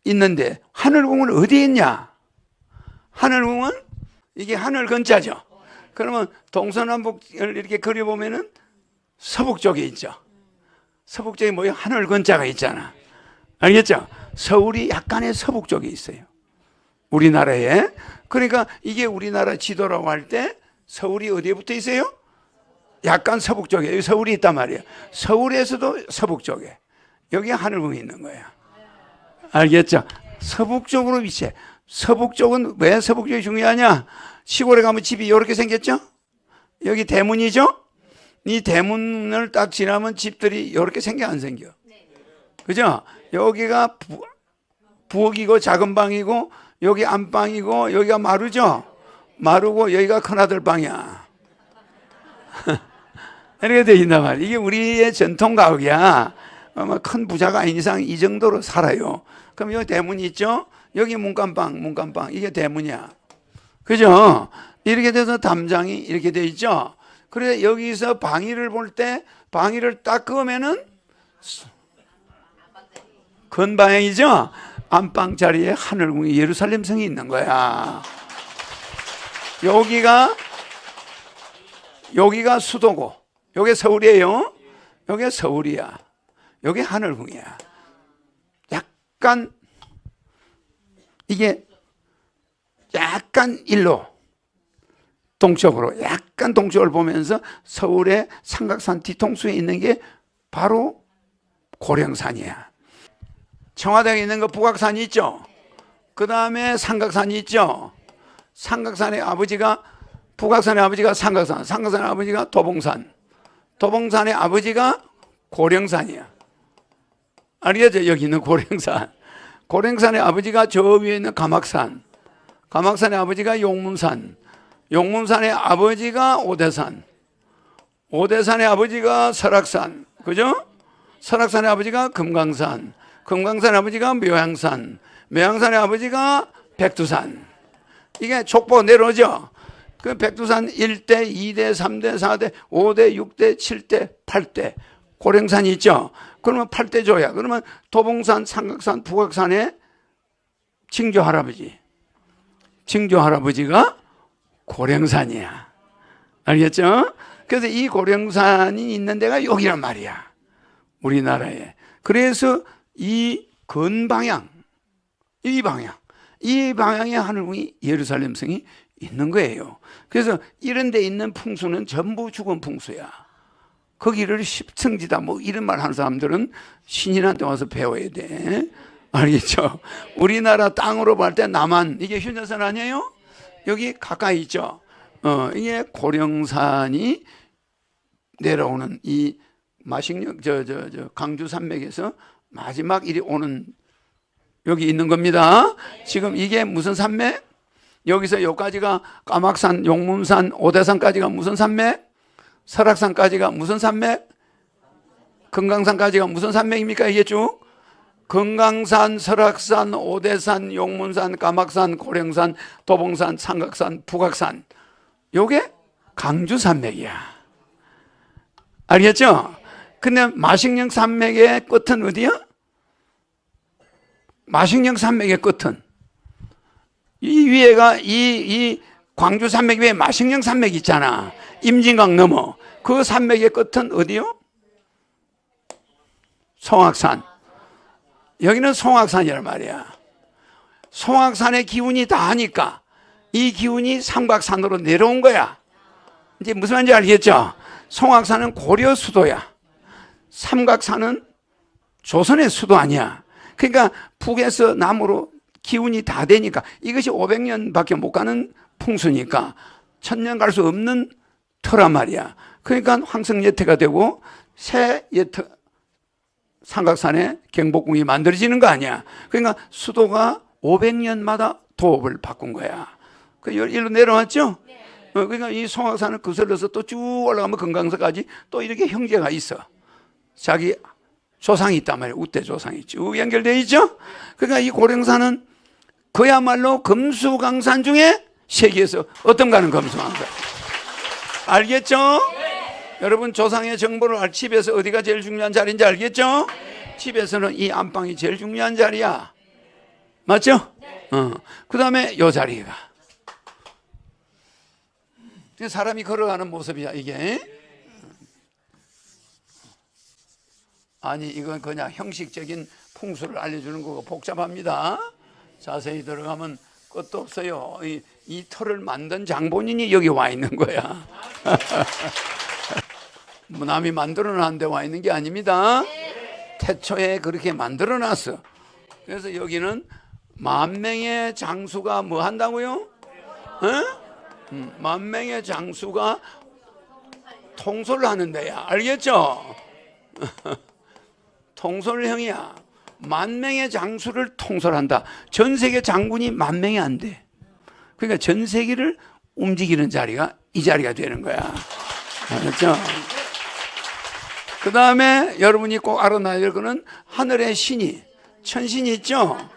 있는데 하늘궁은 어디에 있냐? 하늘궁은 이게 하늘 근자죠. 그러면 동서남북을 이렇게 그려보면은 서북 쪽에 있죠. 서북 쪽에 뭐예요? 하늘 근자가 있잖아. 알겠죠? 서울이 약간의 서북 쪽에 있어요. 우리나라에. 그러니까 이게 우리나라 지도라고 할 때 서울이 어디에 붙어 있어요? 약간 서북 쪽에. 여기 서울이 있단 말이에요. 서울에서도 서북 쪽에. 여기 하늘궁이 있는 거야. 알겠죠? 서북 쪽으로 위치해. 서북 쪽은 왜 서북 쪽이 중요하냐? 시골에 가면 집이 이렇게 생겼죠? 여기 대문이죠? 이 대문을 딱 지나면 집들이 이렇게 생겨 안 생겨? 그죠? 여기가 부엌이고 작은 방이고 여기 안방이고 여기가 마루죠? 마루고 여기가 큰아들 방이야. 이렇게 돼 있단 말이야. 이게 우리의 전통 가옥이야. 큰 부자가 아닌 이상 이 정도로 살아요. 그럼 여기 대문이 있죠? 여기 문간방 이게 대문이야. 그죠? 이렇게 돼서 담장이 이렇게 돼 있죠? 그래 여기서 방위를 볼 때 방위를 딱 그으면은 건방이죠? 안방 자리에 하늘궁이 예루살렘 성이 있는 거야. 여기가 수도고 여기 서울이에요. 여기 서울이야. 여기 하늘궁이야. 약간 이게 약간 일로 동쪽으로 약간 동쪽을 보면서 서울의 삼각산 뒤통수에 있는 게 바로 고령산이야. 청와대에 있는 거 북악산이 있죠. 그 다음에 삼각산이 있죠. 삼각산의 아버지가 북악산의 아버지가 삼각산, 삼각산의 아버지가 도봉산, 도봉산의 아버지가 고령산이야. 알겠죠? 여기 있는 고령산. 고령산의 아버지가 저 위에 있는 가막산, 가막산의 아버지가 용문산, 용문산의 아버지가 오대산, 오대산의 아버지가 설악산, 그죠? 설악산의 아버지가 금강산, 금강산의 아버지가 묘향산, 묘향산의 아버지가 백두산. 이게 족보 내려오죠? 그 백두산 1대, 2대, 3대, 4대, 5대, 6대, 7대, 8대. 고령산이 있죠? 그러면 8대 조야. 그러면 도봉산, 삼각산, 북악산의 징조 할아버지. 징조 할아버지가 고령산이야. 알겠죠? 그래서 이 고령산이 있는 데가 여기란 말이야. 우리나라에. 그래서 이 건방향, 이 방향, 이 방향에 하늘궁이 예루살렘 성이 있는 거예요. 그래서 이런 데 있는 풍수는 전부 죽은 풍수야. 거기를 십성지다 뭐 이런 말 하는 사람들은 신인한테 와서 배워야 돼. 알겠죠? 우리나라 땅으로 볼 때 남한, 이게 휴전선 아니에요? 여기 가까이 있죠? 이게 고령산이 내려오는 이 마식령, 강주 산맥에서 마지막 일이 오는 여기 있는 겁니다. 지금 이게 무슨 산맥? 여기서 여기까지가 까막산, 용문산, 오대산까지가 무슨 산맥? 설악산까지가 무슨 산맥? 금강산까지가 무슨 산맥입니까? 이게 쭉? 금강산, 설악산, 오대산, 용문산, 까막산, 고령산, 도봉산, 삼각산, 북악산. 요게 강주산맥이야. 알겠죠? 근데 마식령 산맥의 끝은 어디야? 마식령 산맥의 끝은 이 위에가 이 광주 산맥 위에 마식령 산맥 있잖아. 임진강 넘어. 그 산맥의 끝은 어디요? 송악산. 여기는 송악산이란 말이야. 송악산의 기운이 다 하니까 이 기운이 삼각산으로 내려온 거야. 이제 무슨 말인지 알겠죠? 송악산은 고려 수도야. 삼각산은 조선의 수도 아니야. 그러니까 북에서 남으로 기운이 다 되니까 이것이 500년밖에 못 가는 풍수니까 1000년 갈 수 없는 터란 말이야. 그러니까 황성예태가 되고 새 예태 삼각산에 경복궁이 만들어지는 거 아니야. 그러니까 수도가 500년마다 도읍을 바꾼 거야. 그 일로 내려왔죠? 그러니까 이 송악산을 거슬러서 또 쭉 올라가면 금강산까지 또 이렇게 형제가 있어. 자기 조상이 있단 말이에요. 우대 조상이 쭉 연결되어 있죠? 그러니까 이 고령산은 그야말로 금수강산 중에 세계에서 어떤가는 금수강산. 알겠죠? 여러분 조상의 정보를 집에서 어디가 제일 중요한 자리인지 알겠죠? 집에서는 이 안방이 제일 중요한 자리야. 맞죠? 그 다음에 요 자리가. 사람이 걸어가는 모습이야 이게. 아니 이건 그냥 형식적인 풍수를 알려주는 거고 복잡합니다. 자세히 들어가면 끝도 없어요. 이 터를 만든 장본인이 여기 와 있는 거야. 남이 만들어놓은 데 와 있는 게 아닙니다. 태초에 그렇게 만들어놨어. 그래서 여기는 만명의 장수가 뭐 한다고요? 만명의 장수가 통솔을 하는 데야. 알겠죠? 통솔형이야. 만명의 장수를 통솔한다. 전 세계 장군이 만명이 안 돼. 그러니까 전 세계를 움직이는 자리가 이 자리가 되는 거야. 알았죠? 그 다음에 여러분이 꼭 알아놔야 될 거는 하늘의 신이, 천신이 있죠?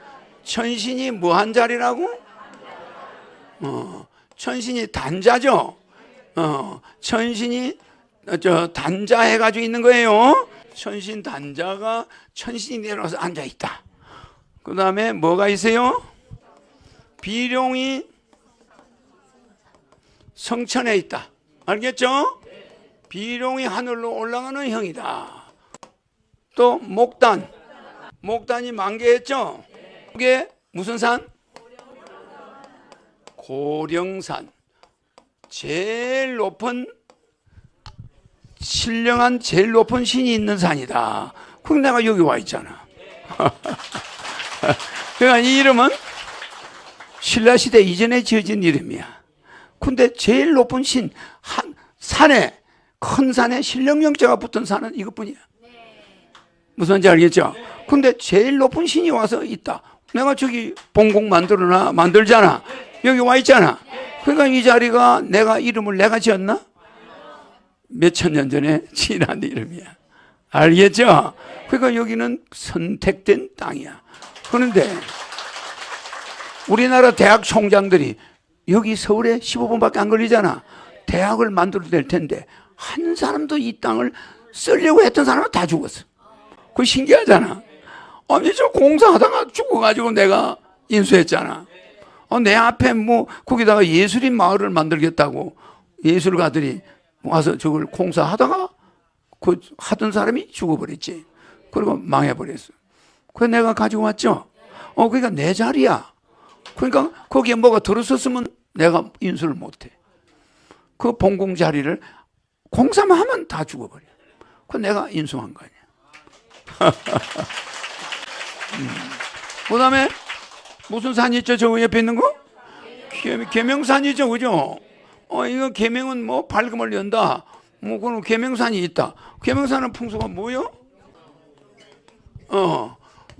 천신이 뭐한 자리라고? 천신이 단자죠? 천신이 단자 해가지고 있는 거예요. 천신 단자가 천신이 내려와서 앉아있다. 그 다음에 뭐가 있어요? 비룡이 성천에 있다. 알겠죠? 비룡이 하늘로 올라가는 형이다. 또 목단, 목단이 만개했죠? 이게 무슨 산? 고령산. 제일 높은 신령한 제일 높은 신이 있는 산이다. 그럼 내가 여기 와 있잖아. 그러니까 이 이름은 신라시대 이전에 지어진 이름이야. 근데 제일 높은 신, 산에, 큰 산에 신령영자가 붙은 산은 이것뿐이야. 무슨 말인지 알겠죠? 근데 제일 높은 신이 와서 있다. 내가 저기 봉공 만들잖아. 여기 와 있잖아. 그러니까 이 자리가 내가 이름을 내가 지었나? 몇천 년 전에 지난 이름이야. 알겠죠? 그러니까 여기는 선택된 땅이야. 그런데 우리나라 대학 총장들이 여기 서울에 15분밖에 안 걸리잖아. 대학을 만들어도 될 텐데 한 사람도 이 땅을 쓰려고 했던 사람은 다 죽었어. 그거 신기하잖아. 아니 저 공사하다가 죽어가지고 내가 인수했잖아. 내 앞에 뭐 거기다가 예술인 마을을 만들겠다고 예술가들이 와서 저걸 공사하다가 그 하던 사람이 죽어버렸지. 그리고 망해버렸어. 그래서 내가 가지고 왔죠. 그러니까 내 자리야. 그러니까 거기에 뭐가 들어섰으면 내가 인수를 못해. 그 봉공 자리를 공사만 하면 다 죽어버려. 그 내가 인수한 거 아니야. 그 다음에 무슨 산이 있죠? 저 옆에 있는 거? 계명산이죠, 그죠? 이거 계명은 뭐 밝음을 연다. 뭐 그런 계명산이 있다. 계명산은 풍수가 뭐요?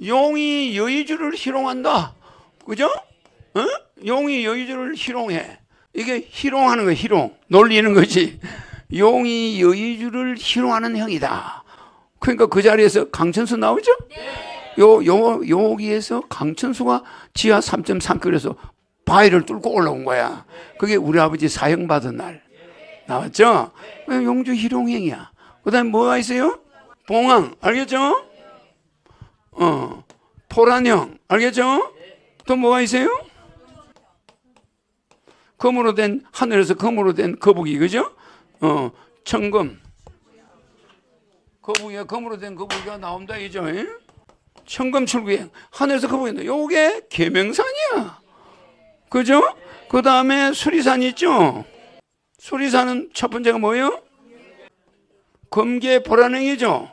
용이 여의주를 희롱한다. 그죠? 용이 여의주를 희롱해. 이게 희롱하는 거야, 희롱. 놀리는 거지. 용이 여의주를 희롱하는 형이다. 그러니까 그 자리에서 강천수 나오죠? 여기에서 강천수가 지하 3.3km에서 바위를 뚫고 올라온 거야. 그게 우리 아버지 사형받은 날. 나왔죠? 용주 희롱행이야. 그 다음에 뭐가 있어요? 봉황, 알겠죠? 포란형, 알겠죠? 또 뭐가 있어요? 금으로 된, 하늘에서 금으로 된 거북이, 그죠? 청금. 거북이가 금으로 된 거북이가 나온다, 이죠? 청금 출구행. 하늘에서 거북이인데, 요게 계명산이야. 그죠? 그 다음에 수리산 있죠? 수리산은 첫 번째가 뭐예요? 검계 보란행이죠?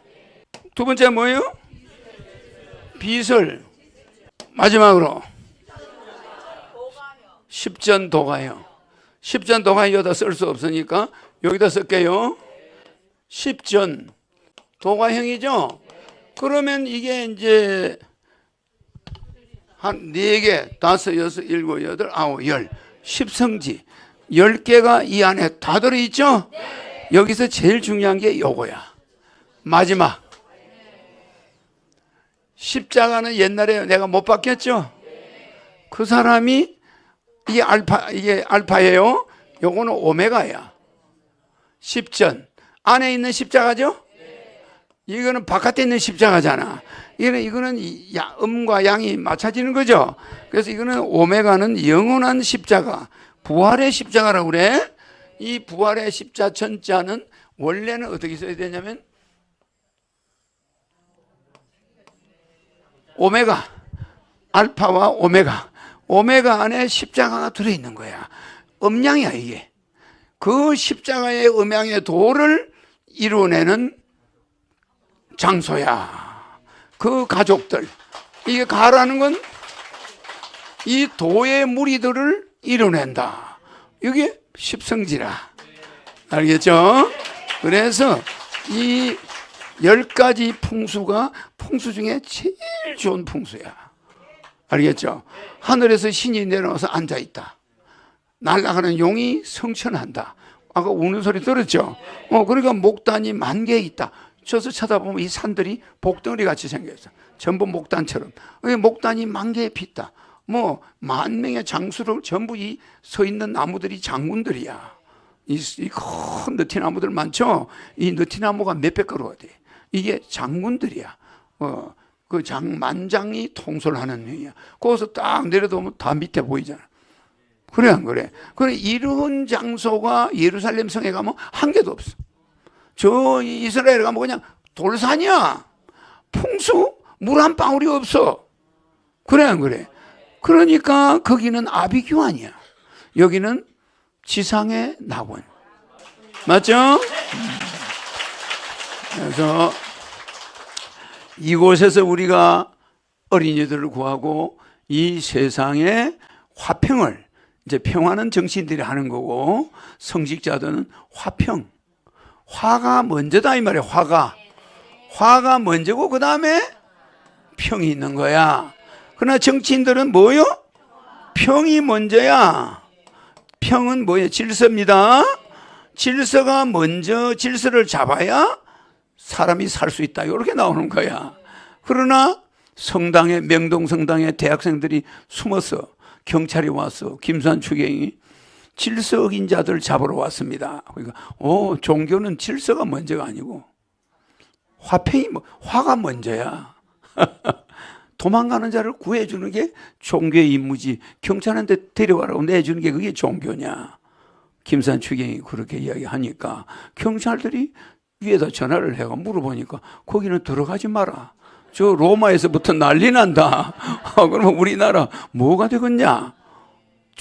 두 번째가 뭐예요? 비설. 마지막으로 십전도가요. 십전도가 여기다 쓸 수 없으니까 여기다 쓸게요. 십전 도가형이죠? 그러면 이게 이제 한 4개, 5, 6, 7, 8, 9, 10, 10성지 10개가 이 안에 다 들어있죠? 여기서 제일 중요한 게 요거야. 마지막 십자가는 옛날에 내가 못 봤겠죠? 그 사람이 이게 알파예요. 요거는 오메가야. 십전 안에 있는 십자가죠? 이거는 바깥에 있는 십자가잖아. 이거는 음과 양이 맞춰지는 거죠. 그래서 이거는 오메가는 영원한 십자가, 부활의 십자가라고 그래. 이 부활의 십자 천자는 원래는 어떻게 써야 되냐면 오메가, 알파와 오메가 안에 십자가가 들어있는 거야. 음양이야 이게. 그 십자가의 음양의 도를 이루어내는 장소야. 그 가족들. 이게 가라는 건 이 도의 무리들을 이뤄낸다. 이게 십성지라. 알겠죠? 그래서 이 10가지 풍수가 풍수 중에 제일 좋은 풍수야. 알겠죠? 하늘에서 신이 내려와서 앉아있다. 날아가는 용이 성천한다. 아까 우는 소리 들었죠? 그러니까 목단이 10,000개 있다. 저서 쳐다보면 이 산들이 복덩어리 같이 생겼어. 전부 목단처럼. 목단이 10,000개에 pis다. 뭐 10,000명의 장수를 전부 이 서 있는 나무들이 장군들이야. 이 큰 느티나무들 많죠? 이 느티나무가 몇백 그루가 돼. 이게 장군들이야. 그 만장이 통솔하는 형이야. 거기서 딱 내려다보면 다 밑에 보이잖아. 그래 안 그래? 그래 이런 장소가 예루살렘 성에 가면 한 개도 없어. 저 이스라엘 가면 그냥 돌산이야. 풍수 물 한 방울이 없어. 그래 안 그래? 그러니까 거기는 아비규환이야. 여기는 지상의 낙원. 맞죠? 그래서 이곳에서 우리가 어린이들을 구하고 이 세상의 화평을, 이제 평화는 정치인들이 하는 거고 성직자들은 화평. 화가 먼저다 이 말이야. 화가 먼저고 그 다음에 평이 있는 거야. 그러나 정치인들은 뭐요? 평이 먼저야. 평은 뭐예요? 질서입니다. 질서가 먼저 질서를 잡아야 사람이 살 수 있다. 이렇게 나오는 거야. 그러나 성당에, 명동성당에 대학생들이 숨어서 경찰이 와서 김수환 추경이 질서 어긴 자들 잡으러 왔습니다. 그러니까 종교는 질서가 먼저가 아니고 화가 먼저야. 도망가는 자를 구해주는 게 종교의 임무지. 경찰한테 데려가라고 내주는 게 그게 종교냐. 김수환 추경이 그렇게 이야기하니까 경찰들이 위에다 전화를 해가 물어보니까 거기는 들어가지 마라. 저 로마에서부터 난리 난다. 그러면 우리나라 뭐가 되겠냐?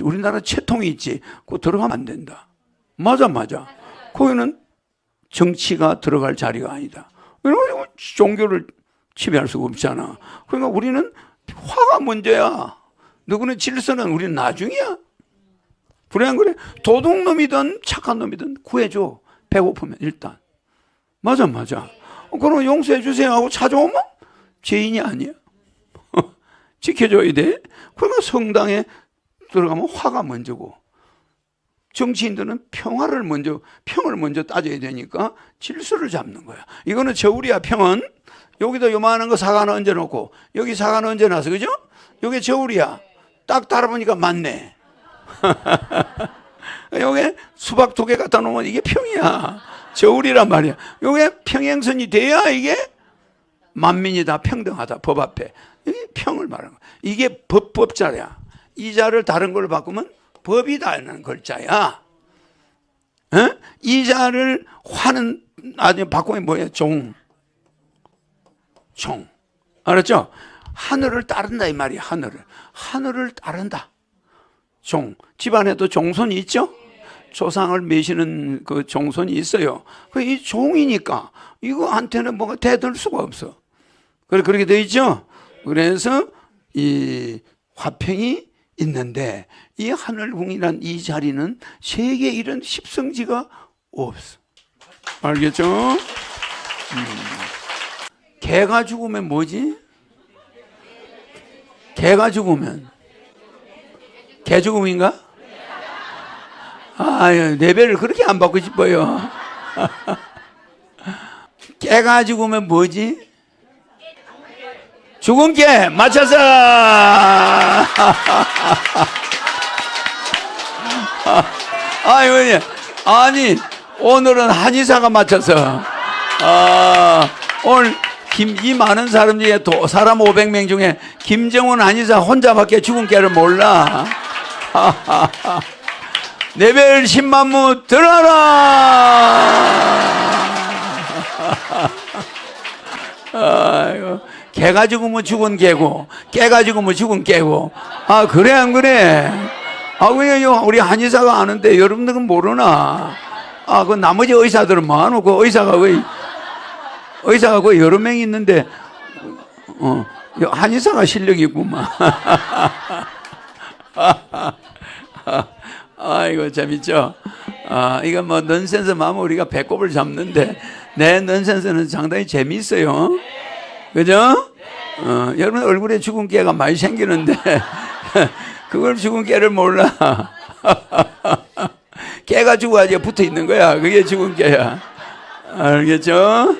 우리나라 채통이 있지. 그거 들어가면 안 된다. 맞아. 거기는 정치가 들어갈 자리가 아니다. 왜냐면 종교를 지배할 수가 없잖아. 그러니까 우리는 화가 먼저야. 누구는 질서는 우리는 나중이야. 그래 안 그래? 도둑놈이든 착한 놈이든 구해줘. 배고프면 일단. 맞아. 그럼 용서해 주세요 하고 찾아오면 죄인이 아니야. 지켜줘야 돼. 그러니까 성당에 들어가면 화가 먼저고, 정치인들은 평을 먼저 따져야 되니까 질서를 잡는 거야. 이거는 저울이야. 평은 여기다 요만한 거 사과 하나 얹어놓고 여기 사과 하나 얹어놔서, 그죠? 여기 저울이야. 딱 달아보니까 맞네. 여기 수박 2개 갖다 놓으면 이게 평이야. 저울이란 말이야. 요게 평행선이 돼야 이게 만민이 다 평등하다. 법 앞에. 이게 평을 말하는 거야. 이게 법자야. 이 자를 다른 걸로 바꾸면 법이다는 글자야. 이 자를 화는 아주 바꾸면 뭐야? 종. 알았죠? 하늘을 따른다 이 말이야. 하늘을 따른다. 종. 집안에도 종손이 있죠? 조상을 매시는 그 종손이 있어요. 이 종이니까 이거한테는 뭐가 대들 수가 없어. 그렇게 돼 있죠? 그래서 이 화평이 있는데 이 하늘궁이란 이 자리는 세계에 이런 십성지가 없어. 알겠죠? 개가 죽으면 뭐지? 개가 죽으면 개 죽음인가? 레벨을 그렇게 안 받고 싶어요. 개가 죽으면 뭐지? 죽은 개 맞춰서. 아니 오늘은 한의사가 맞춰서. 오늘 이 많은 사람 중에 사람 500명 중에 김정은 한의사 혼자밖에 죽은 개를 몰라. 레벨 10만무 들어라. 아이고, 개가 죽으면 죽은 개고, 깨가 죽으면 죽은 개고. 그래 안 그래? 왜 우리 한의사가 아는데 여러분들은 모르나? 그 나머지 의사들은 뭐하노? 그 의사가 거의 여러 명이 있는데, 한의사가 실력이 있구만. 이거 재밌죠? 이거 뭐 넌센스 마음 우리가 배꼽을 잡는데 내 넌센스는 상당히 재미있어요. 그죠? 여러분 얼굴에 죽은 깨가 많이 생기는데 그걸 죽은 깨를 몰라. 깨가 죽어야지 붙어 있는 거야. 그게 죽은 깨야. 알겠죠?